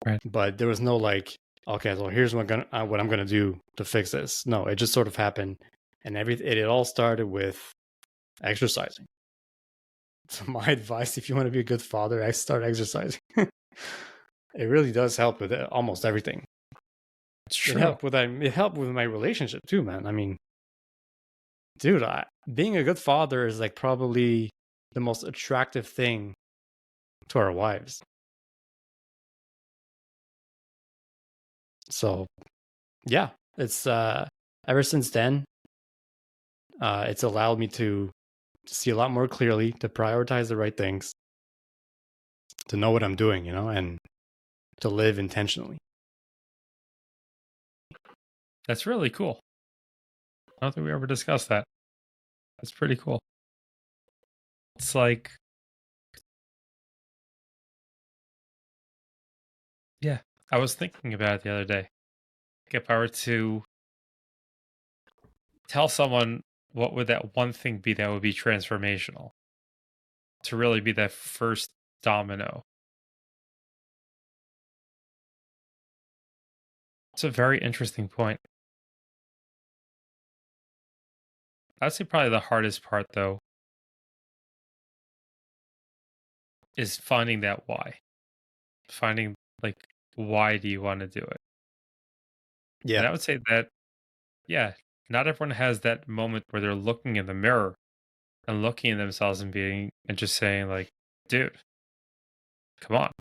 Right. But there was no like, okay, so here's what I'm gonna do to fix this. No, it just sort of happened, and it all started with exercising. So my advice, if you want to be a good father, I start exercising. It really does help with almost everything. It's true. It helped with my relationship too, man. I mean, dude, being a good father is like probably the most attractive thing to our wives. So yeah, it's ever since then, it's allowed me to see a lot more clearly, to prioritize the right things, to know what I'm doing, and to live intentionally. That's really cool. I don't think we ever discussed that. That's pretty cool. It's like Yeah. I was thinking about it the other day. Like if I were to tell someone what would that one thing be that would be transformational to really be that first domino. It's a very interesting point. I'd say probably the hardest part though is finding that why. Finding like why do you want to do it? And Yeah. I would say that yeah, not everyone has that moment where they're looking in the mirror and looking at themselves and being and just saying like, dude, come on.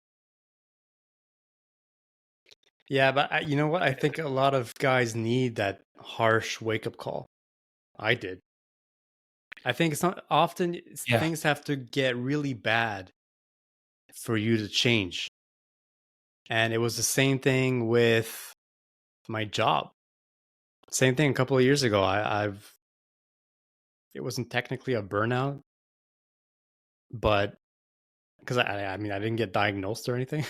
Yeah, but you know what? I think a lot of guys need that harsh wake up call. I did. I think it's not often Yeah. things have to get really bad for you to change. And it was the same thing with my job. Same thing a couple of years ago. I've it wasn't technically a burnout, but because I mean I didn't get diagnosed or anything.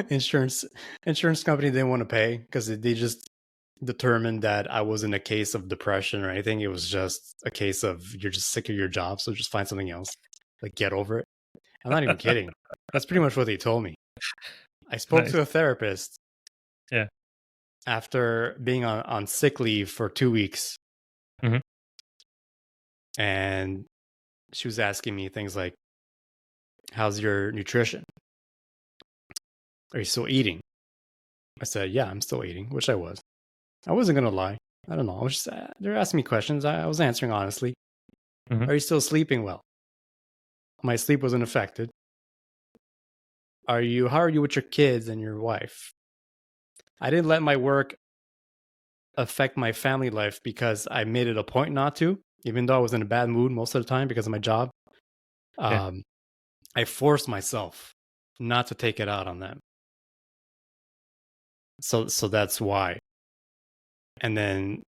insurance insurance company didn't want to pay because they just determined that I wasn't a case of depression or anything. It was just a case of you're just sick of your job, so just find something else. Like get over it. I'm not even kidding. That's pretty much what they told me. I spoke Nice. to a therapist Yeah. after being on sick leave for 2 weeks, Hmm. and she was asking me things like, how's your nutrition? Are you still eating? I said, yeah, I'm still eating, which I was. I wasn't going to lie. I don't know. I was just, they're asking me questions. I was answering honestly. Hmm. Are you still sleeping well? My sleep wasn't affected. How are you with your kids and your wife? I didn't let my work affect my family life because I made it a point not to, even though I was in a bad mood most of the time because of my job. Yeah. Um, I forced myself not to take it out on them. So that's why. And then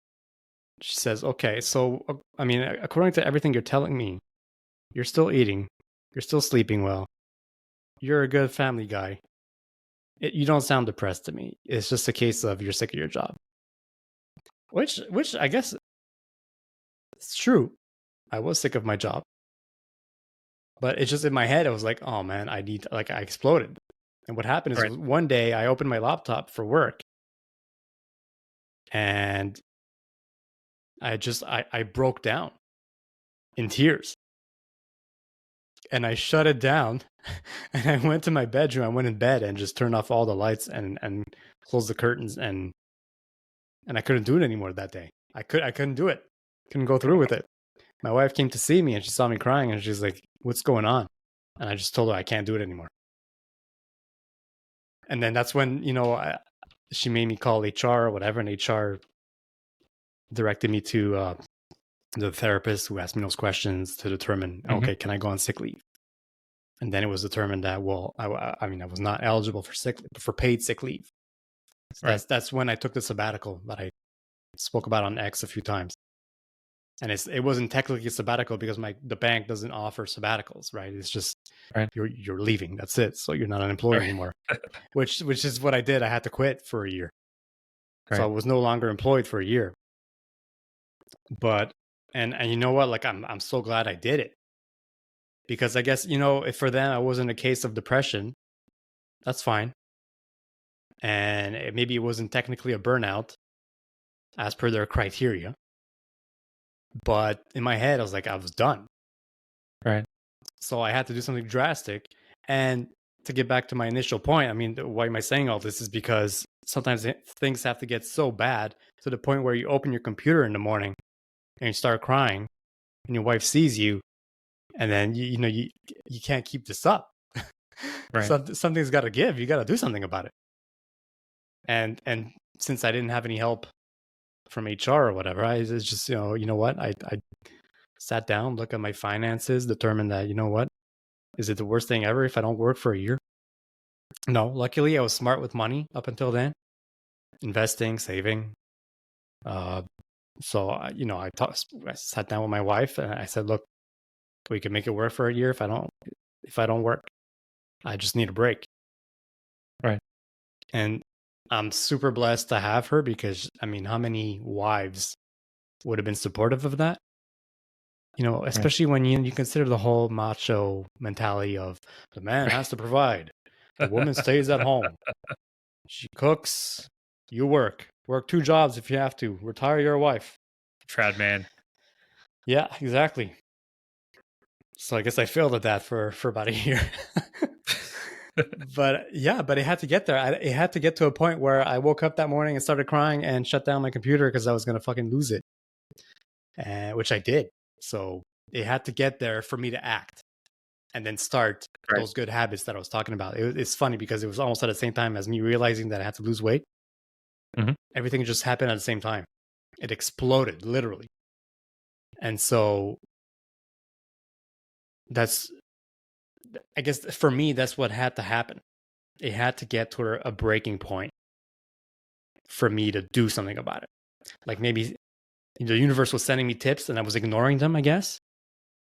she says, "Okay, so I mean, according to everything you're telling me, you're still eating, you're still sleeping well, you're a good family guy. You don't sound depressed to me. It's just a case of you're sick of your job." Which I guess it's true. I was sick of my job, but it's just in my head. I was like, "Oh man, I need like I exploded." And what happened is Right. one day I opened my laptop for work, and I broke down in tears, and I shut it down, and I went to my bedroom. I went in bed and just turned off all the lights and closed the curtains, and I couldn't do it anymore that day. I couldn't do it. Couldn't go through with it. My wife came to see me and she saw me crying and she's like, "What's going on?" And I just told her I can't do it anymore. And then that's when she made me call HR or whatever, and HR directed me to the therapist who asked me those questions to determine, Hmm. okay, can I go on sick leave? And then it was determined that, well, I mean, I was not eligible for paid sick leave. So Right. that's when I took the sabbatical that I spoke about on X a few times. And it wasn't technically a sabbatical because the bank doesn't offer sabbaticals, right? It's just Right. you're leaving. That's it. So you're not an employee Right. anymore. Which is what I did. I had to quit for a year. So I Right. was no longer employed for a year. But and you know what? Like I'm so glad I did it. Because I guess, if for them it wasn't a case of depression, that's fine. And maybe it wasn't technically a burnout as per their criteria. But in my head, I was like, I was done. Right. So I had to do something drastic. And to get back to my initial point, I mean, why am I saying all this is because sometimes things have to get so bad to the point where you open your computer in the morning and you start crying and your wife sees you and then you can't keep this up. Right. Something's got to give. You got to do something about it. And since I didn't have any help from HR or whatever, I was just you know what I sat down, looked at my finances, determined that what is it the worst thing ever if I don't work for a year? No, luckily I was smart with money up until then, investing, saving. Uh, so I sat down with my wife and I said, look, we can make it work for a year if I don't work. I just need a break. Right. And I'm super blessed to have her because, I mean, how many wives would have been supportive of that? You know, Right. especially when you consider the whole macho mentality of the man has to provide, the woman stays at home. She cooks, you work 2 jobs if you have to, retire your wife. Trad man. Yeah, exactly. So I guess I failed at that for about a year. But yeah, but it had to get there. It had to get to a point where I woke up that morning and started crying and shut down my computer because I was going to fucking lose it, which I did. So it had to get there for me to act and then start Right. those good habits that I was talking about. It's funny because it was almost at the same time as me realizing that I had to lose weight. Mhm. Everything just happened at the same time. It exploded, literally. And so that's, I guess for me, that's what had to happen. It had to get to a breaking point for me to do something about it. Like maybe the universe was sending me tips and I was ignoring them, I guess.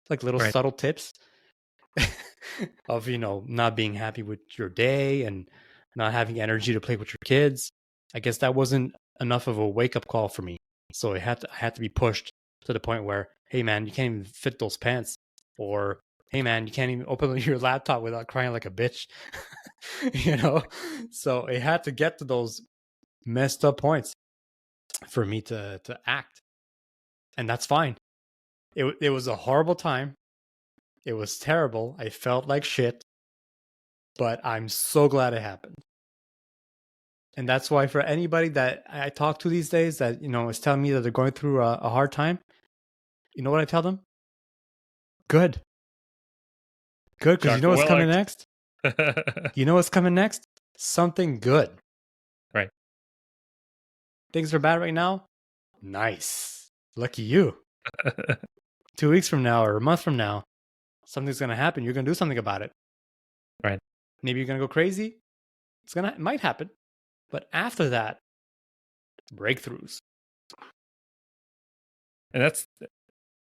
Like little Right. subtle tips of, not being happy with your day and not having energy to play with your kids. I guess that wasn't enough of a wake up call for me. So I had to be pushed to the point where, hey man, you can't even fit those pants. Or hey man, you can't even open your laptop without crying like a bitch. you know? So it had to get to those messed up points for me to act. And that's fine. It was a horrible time. It was terrible. I felt like shit, but I'm so glad it happened. And that's why for anybody that I talk to these days that, is telling me that they're going through a hard time, you know what I tell them? Good. Good, because you know Jocko what's coming Willink. next? You know what's coming next? Something good. Right. Things are bad right now? Nice. Lucky you. 2 weeks from now or a month from now, something's going to happen. You're going to do something about it. Right. Maybe you're going to go crazy. It might happen. But after that, breakthroughs. And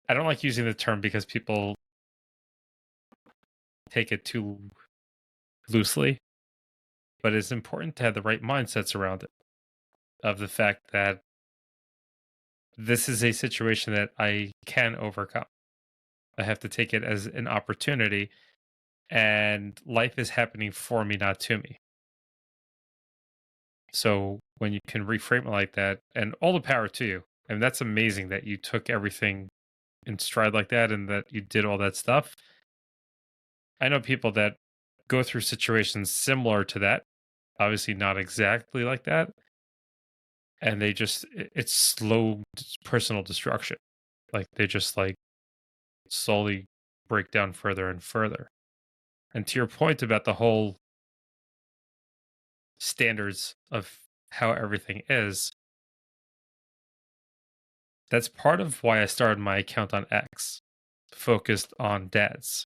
I don't like using the term because people take it too loosely, but it's important to have the right mindsets around it, of the fact that this is a situation that I can overcome. I have to take it as an opportunity, and life is happening for me, not to me. So when you can reframe it like that, and all the power to you, and that's amazing that you took everything in stride like that and that you did all that stuff. I know people that go through situations similar to that, obviously not exactly like that, and it's slow personal destruction. Like they just like slowly break down further and further. And to your point about the whole standards of how everything is, that's part of why I started my account on X, focused on dads.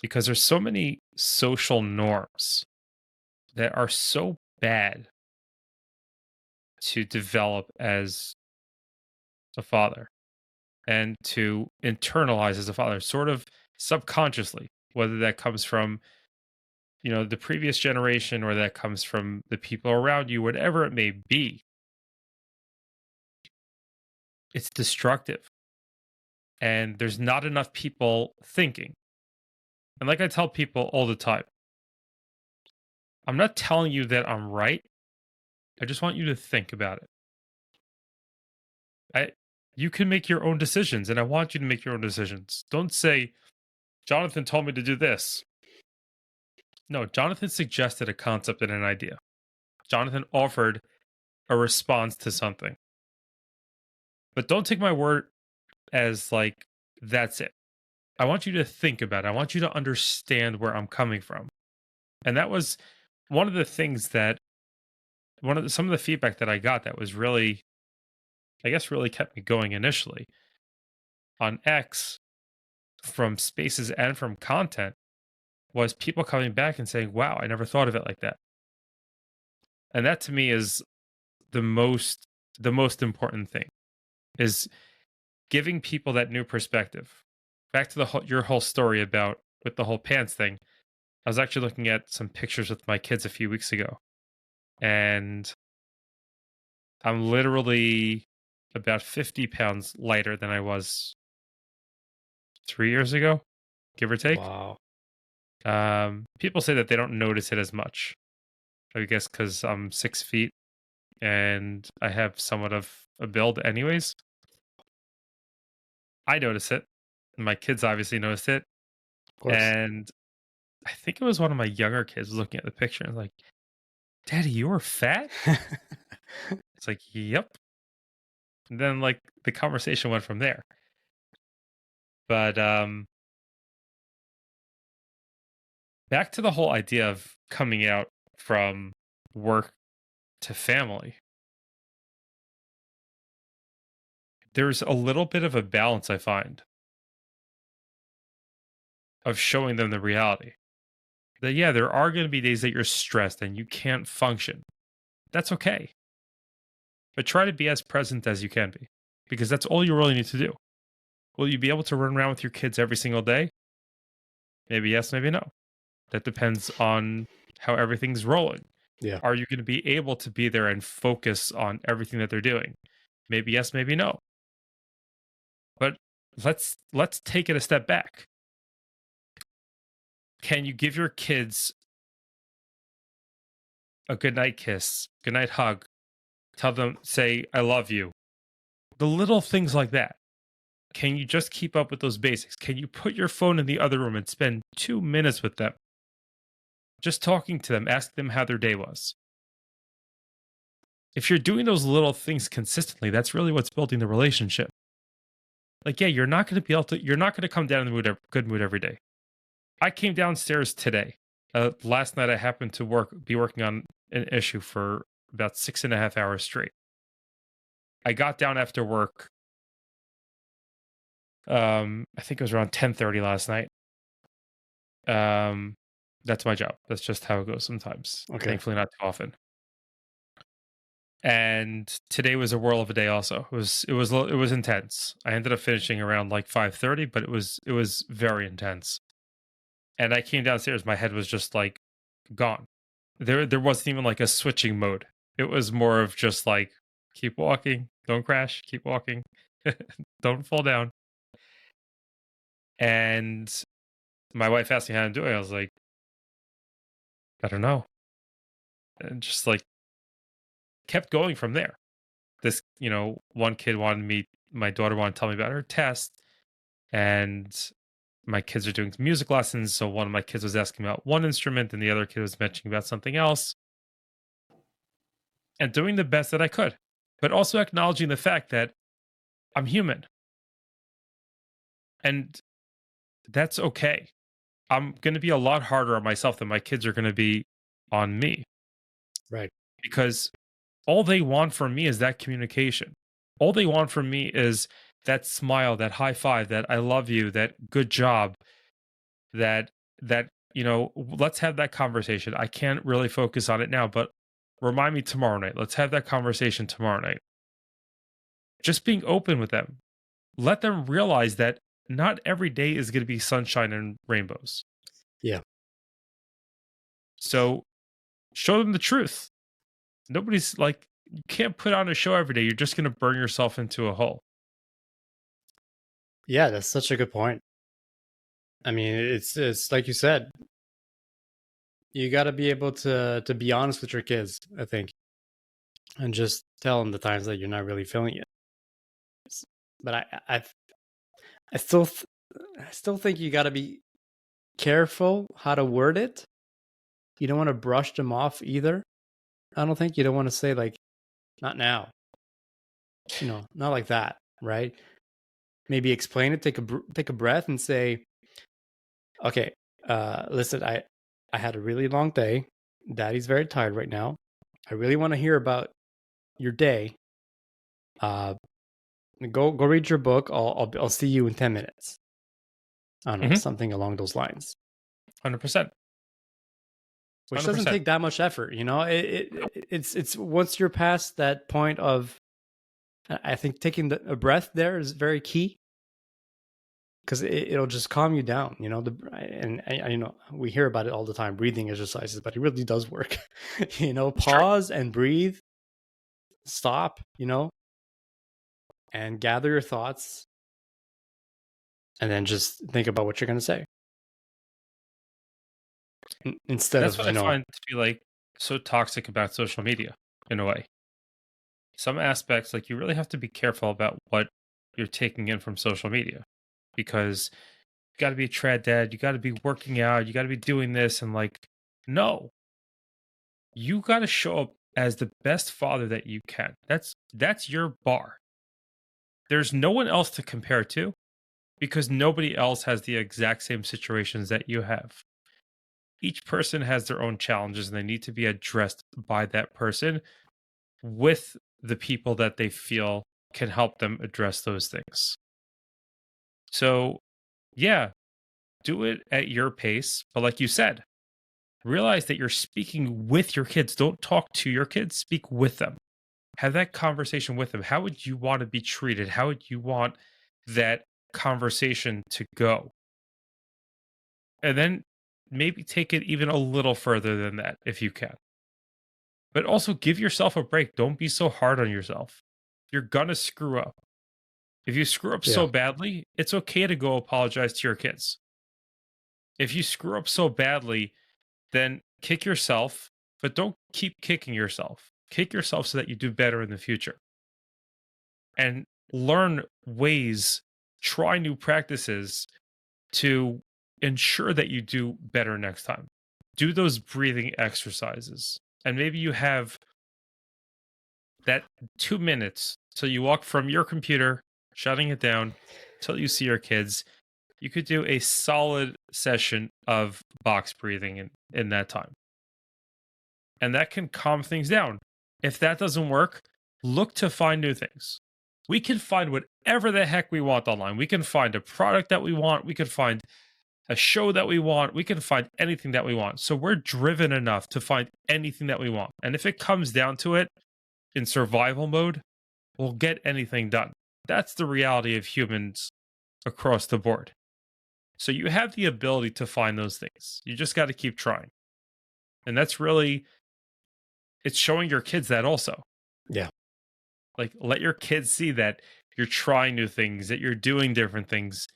Because there's so many social norms that are so bad to develop as a father and to internalize as a father, sort of subconsciously, whether that comes from, the previous generation or that comes from the people around you, whatever it may be. It's destructive. And there's not enough people thinking. And like I tell people all the time, I'm not telling you that I'm right. I just want you to think about it. You can make your own decisions, and I want you to make your own decisions. Don't say, Jonathan told me to do this. No, Jonathan suggested a concept and an idea. Jonathan offered a response to something. But don't take my word as like, that's it. I want you to think about it. I want you to understand where I'm coming from. And that was one of the things that some of the feedback that I got that was really, I guess, really kept me going initially on X, from spaces and from content, was people coming back and saying, wow, I never thought of it like that. And that to me is the most important thing, is giving people that new perspective. Back to your whole story about with the whole pants thing. I was actually looking at some pictures with my kids a few weeks ago, and I'm literally about 50 pounds lighter than I was 3 years ago, give or take. Wow. People say that they don't notice it as much. I guess because I'm 6 feet and I have somewhat of a build, anyways. I notice it. My kids obviously noticed it, Of course. and I think it was one of my younger kids looking at the picture and like, "Daddy, you were fat." It's like, "Yep." And then like the conversation went from there. But back to the whole idea of coming out from work to family. There's a little bit of a balance I find of showing them the reality that, yeah, there are going to be days that you're stressed and you can't function. That's okay. But try to be as present as you can be because that's all you really need to do. Will you be able to run around with your kids every single day? Maybe yes, maybe no. That depends on how everything's rolling. Yeah. Are you going to be able to be there and focus on everything that they're doing? Maybe yes, maybe no. But let's take it a step back. Can you give your kids a goodnight kiss, goodnight hug, tell them, say, I love you? The little things like that. Can you just keep up with those basics? Can you put your phone in the other room and spend 2 minutes with them? Just talking to them, ask them how their day was. If you're doing those little things consistently, that's really what's building the relationship. Like, yeah, you're not going to be able to, you're not going to come down in the good mood every day. I came downstairs today. Last night, I happened to be working on an issue for about 6.5 hours straight. I got down after work. I think it was around 10:30 last night. That's my job. That's just how it goes sometimes. Okay. Thankfully, not too often. And today was a whirl of a day. Also, it was intense. I ended up finishing around like 5:30, but it was very intense. And I came downstairs, my head was just like gone. There wasn't even like a switching mode. It was more of just like keep walking, don't crash, keep walking, don't fall down. And my wife asked me how I'm doing. I was like, I don't know. And just like kept going from there. This, one kid my daughter wanted to tell me about her test, and my kids are doing music lessons. So one of my kids was asking about one instrument, and the other kid was mentioning about something else, and doing the best that I could, but also acknowledging the fact that I'm human, and that's okay. I'm going to be a lot harder on myself than my kids are going to be on me Right. because all they want from me is that communication. All they want from me is that smile, that high five, that I love you, that good job, that let's have that conversation. I can't really focus on it now, but remind me tomorrow night. Let's have that conversation tomorrow night. Just being open with them. Let them realize that not every day is going to be sunshine and rainbows. Yeah. So show them the truth. Nobody's like, you can't put on a show every day. You're just going to burn yourself into a hole. Yeah, that's such a good point. I mean, it's like you said, you got to be able to be honest with your kids, I think, and just tell them the times that you're not really feeling it. But I still think you got to be careful how to word it. You don't want to brush them off either. I don't think you don't want to say like, not now, not like that, right? Maybe explain it, take a breath and say, okay, listen, I had a really long day. Daddy's very tired right now. I really want to hear about your day. Go read your book. I'll see you in 10 minutes. I don't know, Mhm. something along those lines. 100%. Which doesn't 100%. take that much effort, it's once you're past that point of, I think taking a breath there is very key. because it'll just calm you down. We hear about it all the time, breathing exercises, but it really does work. It's true. Pause and breathe, stop, and gather your thoughts, and then just think about what you're going to say instead That's of what I find to be like so toxic about social media in a way. Some aspects, like you really have to be careful about what you're taking in from social media because you got to be a trad dad, you got to be working out, you got to be doing this. And like, no, you got to show up as the best father that you can. That's your bar. There's no one else to compare to because nobody else has the exact same situations that you have. Each person has their own challenges and they need to be addressed by that person with the people that they feel can help them address those things. So, yeah, do it at your pace. But like you said, realize that you're speaking with your kids. Don't talk to your kids, speak with them. Have that conversation with them. How would you want to be treated? How would you want that conversation to go? And then maybe take it even a little further than that if you can. But also give yourself a break. Don't be so hard on yourself. You're going to screw up. If you screw up yeah. so badly, it's okay to go apologize to your kids. If you screw up so badly, then kick yourself, but don't keep kicking yourself. Kick yourself so that you do better in the future. And learn ways, try new practices to ensure that you do better next time. Do those breathing exercises. And maybe you have that 2 minutes. So you walk from your computer, shutting it down, till you see your kids. You could do a solid session of box breathing in that time. And that can calm things down. If that doesn't work, look to find new things. We can find whatever the heck we want online. We can find a product that we want. We can find a show that we want. We can find anything that we want. So we're driven enough to find anything that we want. And if it comes down to it, in survival mode, we'll get anything done. That's the reality of humans across the board. So you have the ability to find those things. You just got to keep trying. And that's really, it's showing your kids that also. Yeah. Like, let your kids see that you're trying new things, that you're doing different things.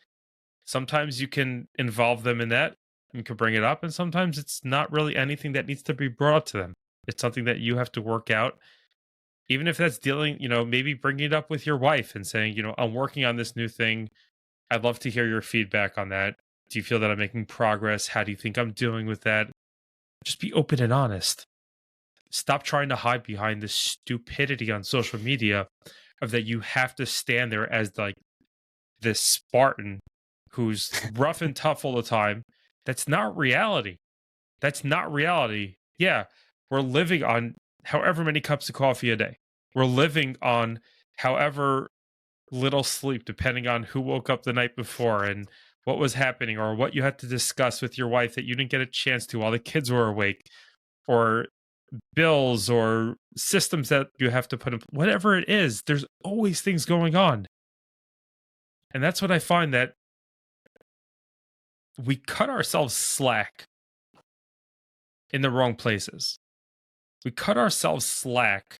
Sometimes you can involve them in that. You can bring it up. And sometimes it's not really anything that needs to be brought up to them. It's something that you have to work out. Even if that's dealing, maybe bringing it up with your wife and saying, I'm working on this new thing. I'd love to hear your feedback on that. Do you feel that I'm making progress? How do you think I'm doing with that? Just be open and honest. Stop trying to hide behind this stupidity on social media of that you have to stand there as like this Spartan who's rough and tough all the time. That's not reality. That's not reality. Yeah, we're living on however many cups of coffee a day. We're living on however little sleep, depending on who woke up the night before and what was happening, or what you had to discuss with your wife that you didn't get a chance to while the kids were awake, or bills or systems that you have to put in, whatever it is, there's always things going on. And that's what I find, that we cut ourselves slack in the wrong places. We cut ourselves slack,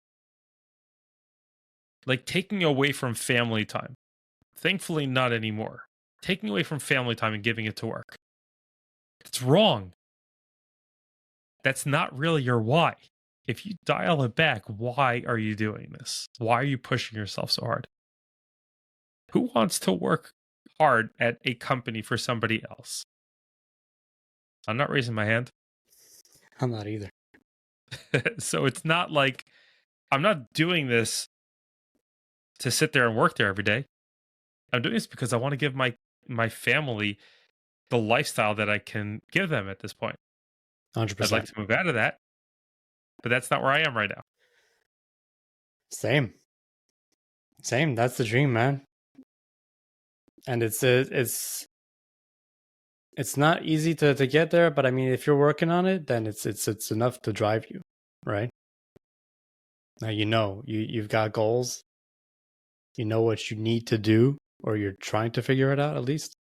like taking away from family time. Thankfully, not anymore. Taking away from family time and giving it to work. It's wrong. That's not really your why. If you dial it back, why are you doing this? Why are you pushing yourself so hard? Who wants to work hard at a company for somebody else? I'm not raising my hand. I'm not either. So it's not like I'm not doing this to sit there and work there every day. I'm doing this because I want to give my family the lifestyle that I can give them at this point. I'd like 100%. to move out of that, but that's not where I am right now. Same. That's the dream, man. And it's not easy to get there, but I mean, if you're working on it, then it's enough to drive you, right? Now you've got goals. You know what you need to do, or you're trying to figure it out at least.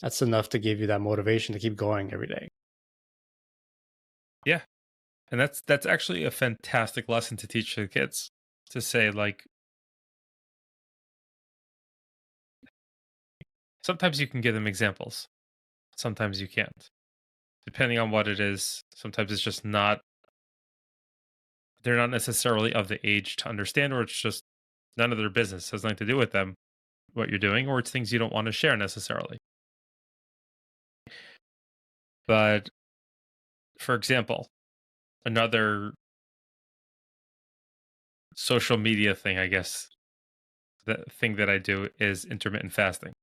That's enough to give you that motivation to keep going every day. Yeah. And that's actually a fantastic lesson to teach the kids, to say, like, sometimes you can give them examples, sometimes you can't. Depending on what it is, sometimes it's just not, they're not necessarily of the age to understand, or it's just none of their business, has nothing to do with them, what you're doing, or it's things you don't want to share necessarily. But for example, another social media thing, I guess, the thing that I do is intermittent fasting.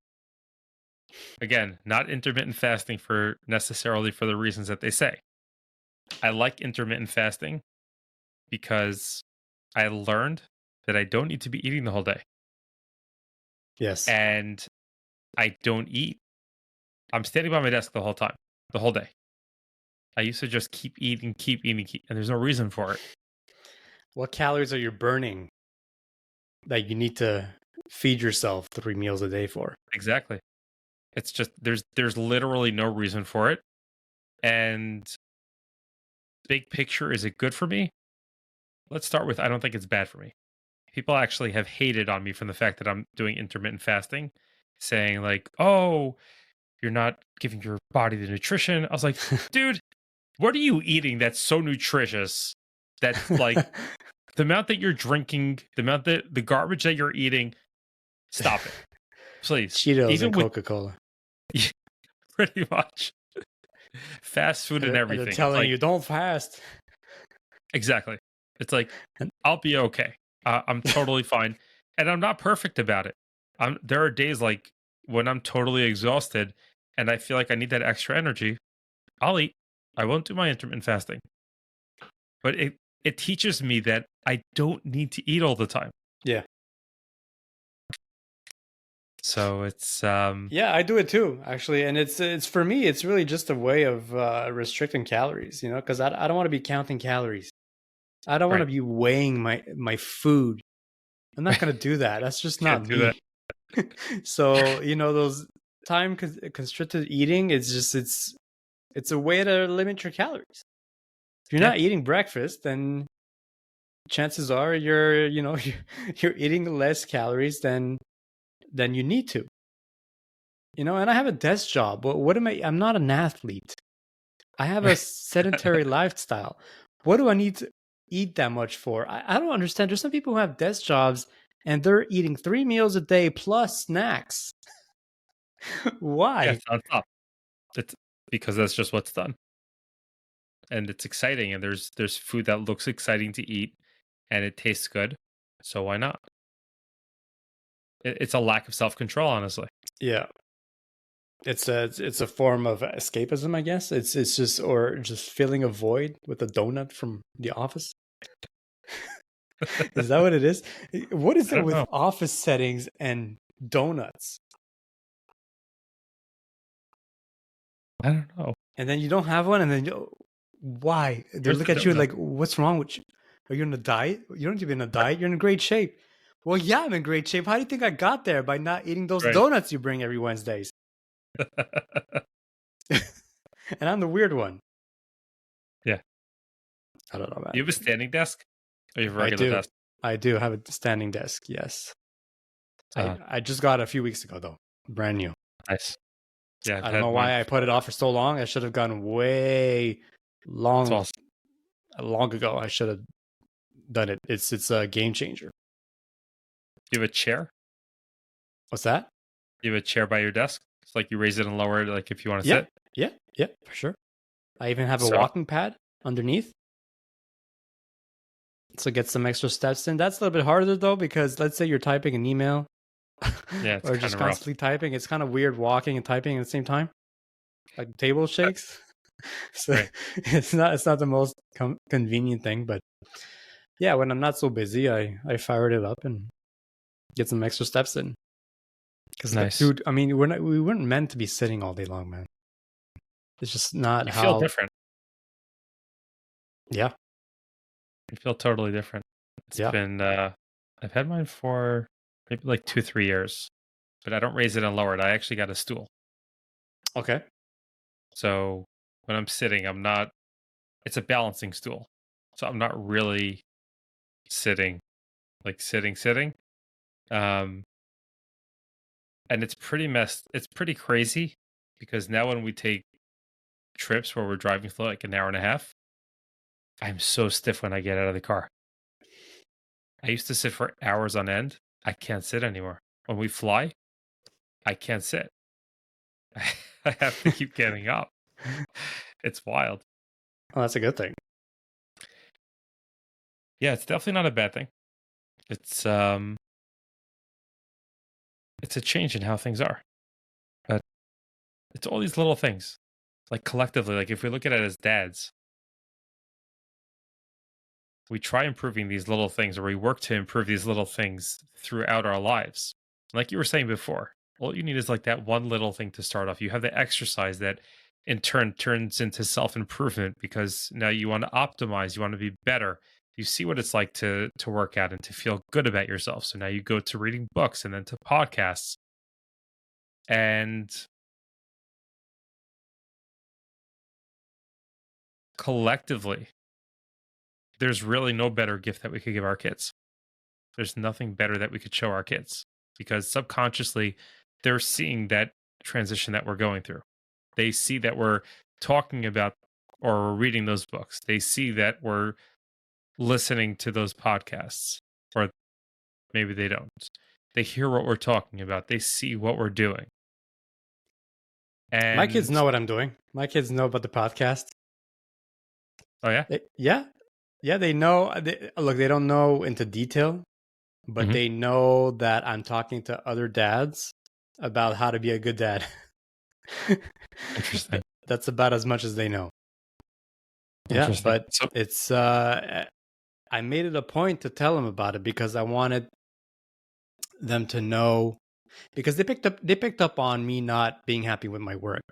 Again, not intermittent fasting for necessarily for the reasons that they say. I like intermittent fasting because I learned that I don't need to be eating the whole day. Yes. And I don't eat. I'm standing by my desk the whole time, the whole day. I used to just keep eating, and there's no reason for it. What calories are you burning that you need to feed yourself 3 meals a day for? Exactly. It's just there's literally no reason for it. And big picture, is it good for me? Let's start with, I don't think it's bad for me. People actually have hated on me from the fact that I'm doing intermittent fasting, saying like, "Oh, you're not giving your body the nutrition." I was like, "Dude, what are you eating that's so nutritious? That's like the amount that you're drinking, the amount that the garbage that you're eating, stop it. Please." Cheetos Even and with Coca Cola. pretty much fast food and And they're everything. It's telling like, you, don't fast. exactly. It's like, And I'll be okay. I'm totally fine, and I'm not perfect about it. There are days like when I'm totally exhausted, and I feel like I need that extra energy. I'll eat. I won't do my intermittent fasting, but it teaches me that I don't need to eat all the time. yeah. So it's Yeah, I do it too, actually. And it's for me, it's really just a way of restricting calories, because I don't want to be counting calories. I don't want to right. be weighing my food. I'm not going to do that. That's just not Can't do that. me. So, those time constricted eating, it's a way to limit your calories. If you're Yeah. not eating breakfast, then chances are you're eating less calories than you need to. And I have a desk job. What am I? I'm not an athlete. I have a sedentary lifestyle. What do I need to eat that much for? I don't understand. There's some people who have desk jobs and they're eating 3 meals a day plus snacks. Yeah, Why? it's nonstop. It's because that's just what's done, and it's exciting. And there's food that looks exciting to eat, and it tastes good. So why not? It's a lack of self control, honestly. Yeah, it's a form of escapism, I guess. It's just filling a void with a donut from the office. Is that what it is? What is I it don't with know. office settings and donuts? I don't know. And then you don't have one, and then why? They Where's look the at you donut? like, "What's wrong with you? Are you on a diet? You don't need to be in a diet. You're in great shape." Well, yeah, I'm in great shape. How do you think I got there? By not eating those Right. donuts you bring every Wednesdays. And I'm the weird one. Yeah. I don't know, Do you have a man. standing desk? Or you have a I regular do. desk? I do have a standing desk. Yes. I Uh, I just got it a few weeks ago though, brand new. nice. Yeah, I've I don't know had mine why I put it before. off for so long. I should have gone way It's long awesome. long ago. I should have done it. It's a game changer. Do you have a chair? What's that? Do you have a chair by your desk? It's like you raise it and lower it, like if you want to Yeah, sit. yeah, yeah, for sure. I even have a So walking pad underneath, so get some extra steps in. That's a little bit harder though, because let's say you're typing an email yeah, it's or kind just of rough. constantly typing. It's kind of weird walking and typing at the same time, like table shakes. So Right. it's not the most convenient thing, but yeah, when I'm not so busy, I fired it up and get some extra steps in. Because, Nice. dude, I mean, we weren't meant to be sitting all day long, man. It's just not You feel how. different. Yeah, You feel totally different. It's yeah. been I've had mine for maybe like 2, 3 years, but I don't raise it and lower it. I actually got a stool. Okay. So when I'm sitting, I'm not, it's a balancing stool. So I'm not really sitting, like sitting. Um, and it's pretty crazy because now when we take trips where we're driving for like an hour and a half, I'm so stiff when I get out of the car. I used to sit for hours on end. I can't sit anymore. When we fly, I can't sit. I have to keep getting up. It's wild. Well, that's a good thing. Yeah, it's definitely not a bad thing. It's it's a change in how things are. But it's all these little things. Like collectively, like if we look at it as dads, we try improving these little things or we work to improve these little things throughout our lives. Like you were saying before, all you need is like that one little thing to start off. You have the exercise that in turn turns into self improvement because now you want to optimize, you want to be better. You see what it's like to work out and to feel good about yourself. So now you go to reading books and then to podcasts. And collectively, there's really no better gift that we could give our kids. There's nothing better that we could show our kids because subconsciously they're seeing that transition that we're going through. They see that we're talking about or we're reading those books. They see that we're listening to those podcasts, or maybe they don't. They hear what we're talking about. They see what we're doing. My kids And know what I'm doing. My kids know about the podcast. oh yeah. Yeah. Yeah, they know. Look, they don't know into detail, but Hmm. they know that I'm talking to other dads about how to be a good dad. Interesting. That's about as much as they know. Yeah, Interesting. but So it's I made it a point to tell them about it because I wanted them to know because they picked up on me not being happy with my work.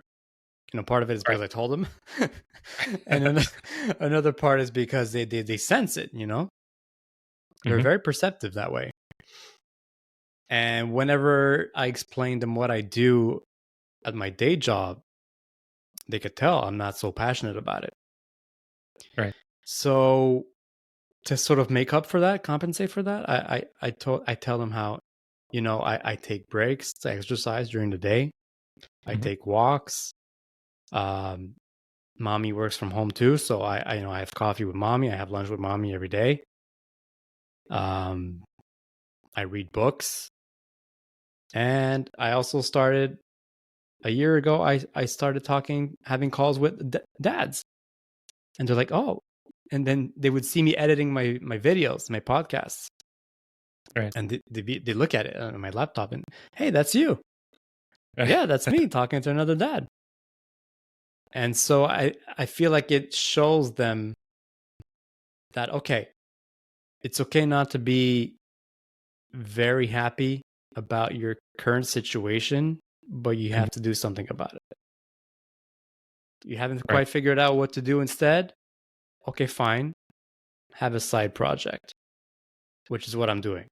Part of it is right. because I told them, and then another part is because they sense it. They're Hmm. very perceptive that way. And whenever I explain them what I do at my day job, they could tell I'm not so passionate about it. Right. So to sort of make up for that, compensate for that, I tell them how, I take breaks to exercise during the day. I Hmm. take walks. Um, Mommy works from home too, so I have coffee with mommy. I have lunch with mommy every day. Um, I read books, and I also started a year ago. I started having calls with dads, and they're like, "Oh," and then they would see me editing my videos, my podcasts, Right. and they look at it on my laptop, and hey, that's you. Yeah, that's me talking to another dad. And so I feel like it shows them that okay, it's okay not to be very happy about your current situation, but you Mhm. have to do something about it. You haven't Right. quite figured out what to do instead? Okay, fine. Have a side project, which is what I'm doing.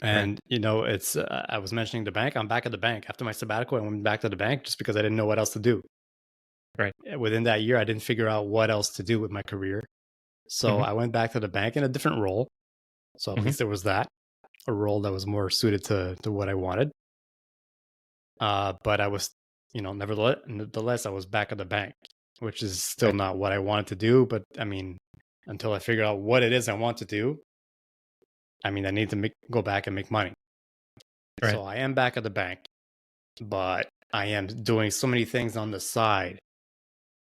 Right. And it's I was mentioning the bank. I'm back at the bank after my sabbatical. I went back to the bank just because I didn't know what else to do. Right. Within that year, I didn't figure out what else to do with my career. So Hmm. I went back to the bank in a different role. So at Hmm. least there was that, a role that was more suited to what I wanted. But I was, nevertheless, I was back at the bank, which is still Right. not what I wanted to do. But I mean, until I figure out what it is I want to do, I mean, I need to go back and make money. Right. So I am back at the bank, but I am doing so many things on the side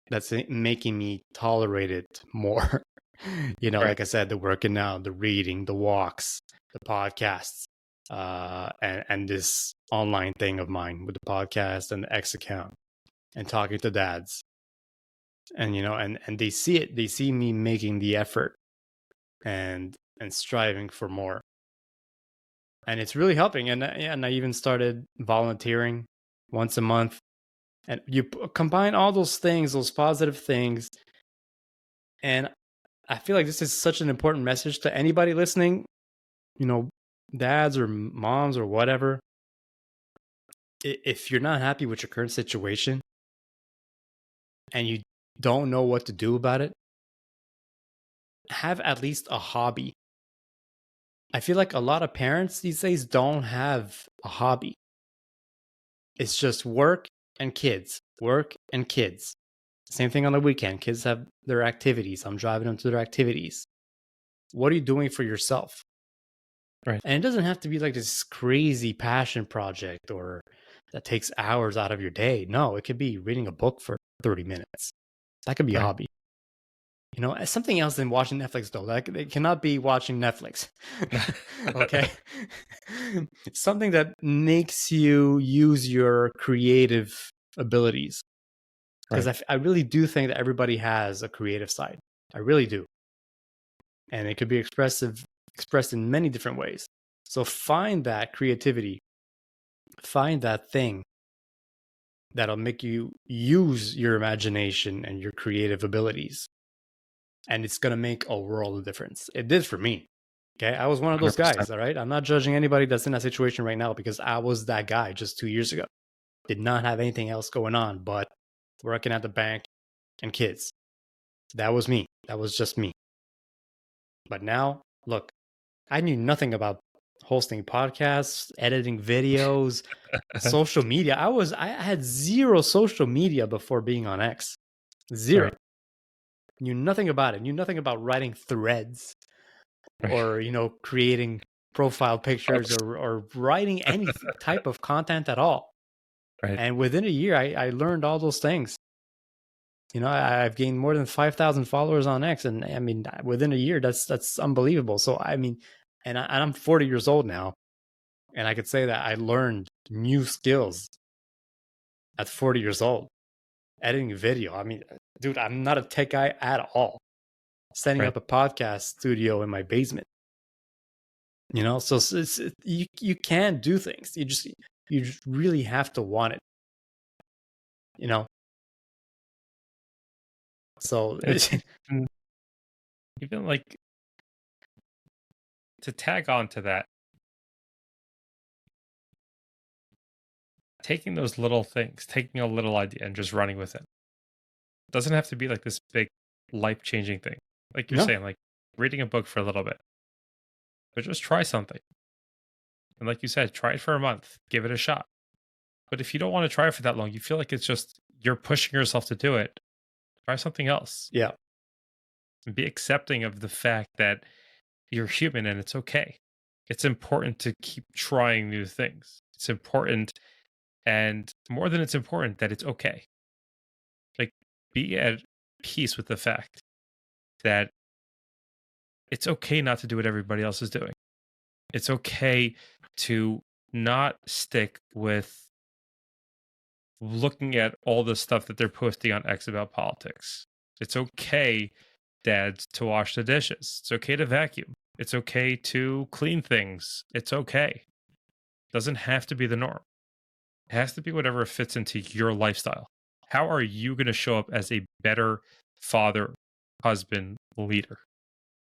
that's making me tolerate it more. Right. Like I said, the working out, the reading, the walks, the podcasts, and this online thing of mine with the podcast and the X account and talking to dads. And and they see it. They see me making the effort and striving for more. And it's really helping. And I even started volunteering once a month. And you combine all those things, those positive things, and I feel like this is such an important message to anybody listening, you know, dads or moms or whatever. if you're not happy with your current situation and you don't know what to do about it, have at least a hobby. I feel like a lot of parents these days don't have a hobby. It's just work and kids, work and kids. Same thing on the weekend. Kids have their activities. I'm driving them to their activities. What are you doing for yourself? Right. And it doesn't have to be like this crazy passion project or that takes hours out of your day. No, it could be reading a book for 30 minutes. That could be a Right. hobby. You know, something else than watching Netflix, though. Like, it cannot be watching Netflix. Okay. Something that makes you use your creative abilities. Because Right. I really do think that everybody has a creative side. I really do. And it could be expressed in many different ways. So find that creativity, find that thing that'll make you use your imagination and your creative abilities. And it's going to make a world of difference. It did for me. Okay. I was one of those 100%. guys. All right. I'm not judging anybody that's in that situation right now because I was that guy just 2 years ago. Did not have anything else going on but working at the bank and kids. That was me. That was just me. But now, look, I knew nothing about hosting podcasts, editing videos, social media. I had zero social media before being on X. Zero. Right. Knew nothing about it. Knew nothing about writing threads Right. or, creating profile pictures Post. or writing any type of content at all. Right. And within a year, I learned all those things. I've gained more than 5,000 followers on X, and I mean, within a year, that's unbelievable. So I mean, and I'm 40 years old now, and I could say that I learned new skills at 40 years old, editing video. I mean, dude, I'm not a tech guy at all. Setting Right. up a podcast studio in my basement, so you can do things. You just really have to want it, you know. So Even, even like to tag on to that, taking those little things, taking a little idea and just running with it. Doesn't have to be like this big life changing thing. Like you're no, saying, like reading a book for a little bit, but just try something. And like you said, try it for a month, give it a shot. But if you don't want to try it for that long, you feel like it's just you're pushing yourself to do it, try something else yeah, and be accepting of the fact that you're human and it's okay. It's important to keep trying new things. It's important, and more than it's important, that it's okay. Like, be at peace with the fact that it's okay not to do what everybody else is doing. It's okay to not stick with looking at all the stuff that they're posting on X about politics. It's okay, dads, to wash the dishes. It's okay to vacuum. It's okay to clean things. It's okay. Doesn't have to be the norm. It has to be whatever fits into your lifestyle. How are you going to show up as a better father, husband, leader?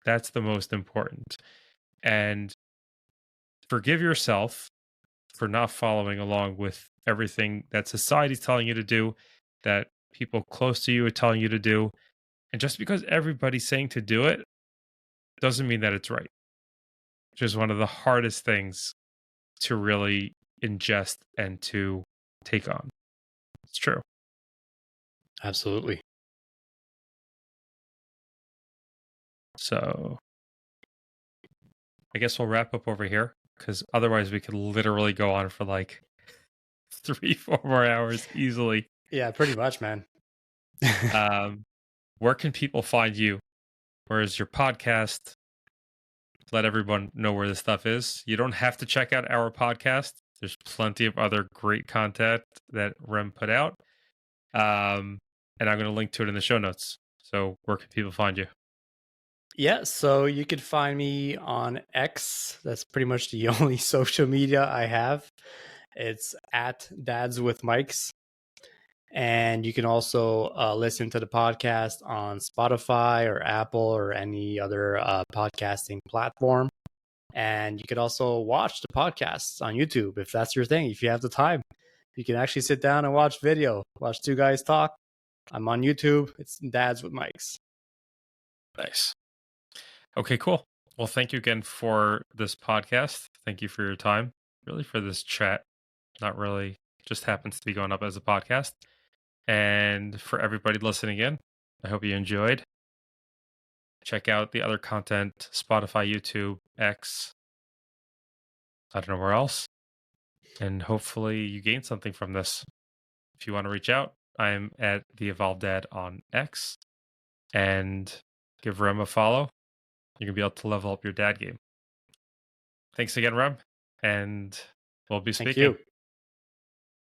That's the most important. And forgive yourself for not following along with everything that society's telling you to do, that people close to you are telling you to do. And just because everybody's saying to do it doesn't mean that it's right. Which is one of the hardest things to really ingest and to take on. It's true. absolutely. So I guess we'll wrap up over here because otherwise we could literally go on for like 3-4 more hours easily. Yeah, pretty much, man. Um, where can people find you? Where is your podcast? Let everyone know where this stuff is. You don't have to check out our podcast. There's plenty of other great content that Rem put out. And I'm going to link to it in the show notes. So where can people find you? Yeah, so you could find me on X. That's pretty much the only social media I have. It's at Dads with Mics. And you can also listen to the podcast on Spotify or Apple or any other podcasting platform. And you could also watch the podcasts on YouTube if that's your thing, if you have the time. You can actually sit down and watch video, watch two guys talk. I'm on YouTube. It's Dads with Mics. Nice. Okay, cool. Well, thank you again for this podcast. Thank you for your time, really, for this chat. Not really, just happens to be going up as a podcast. And for everybody listening in, I hope you enjoyed. Check out the other content: Spotify, YouTube, X, I don't know where else. And hopefully you gain something from this. If you want to reach out, I'm at the Evolved Dad on X, and give Rem a follow. You're going to be able to level up your dad game. Thanks again, Rem, and we'll be Thank speaking. you.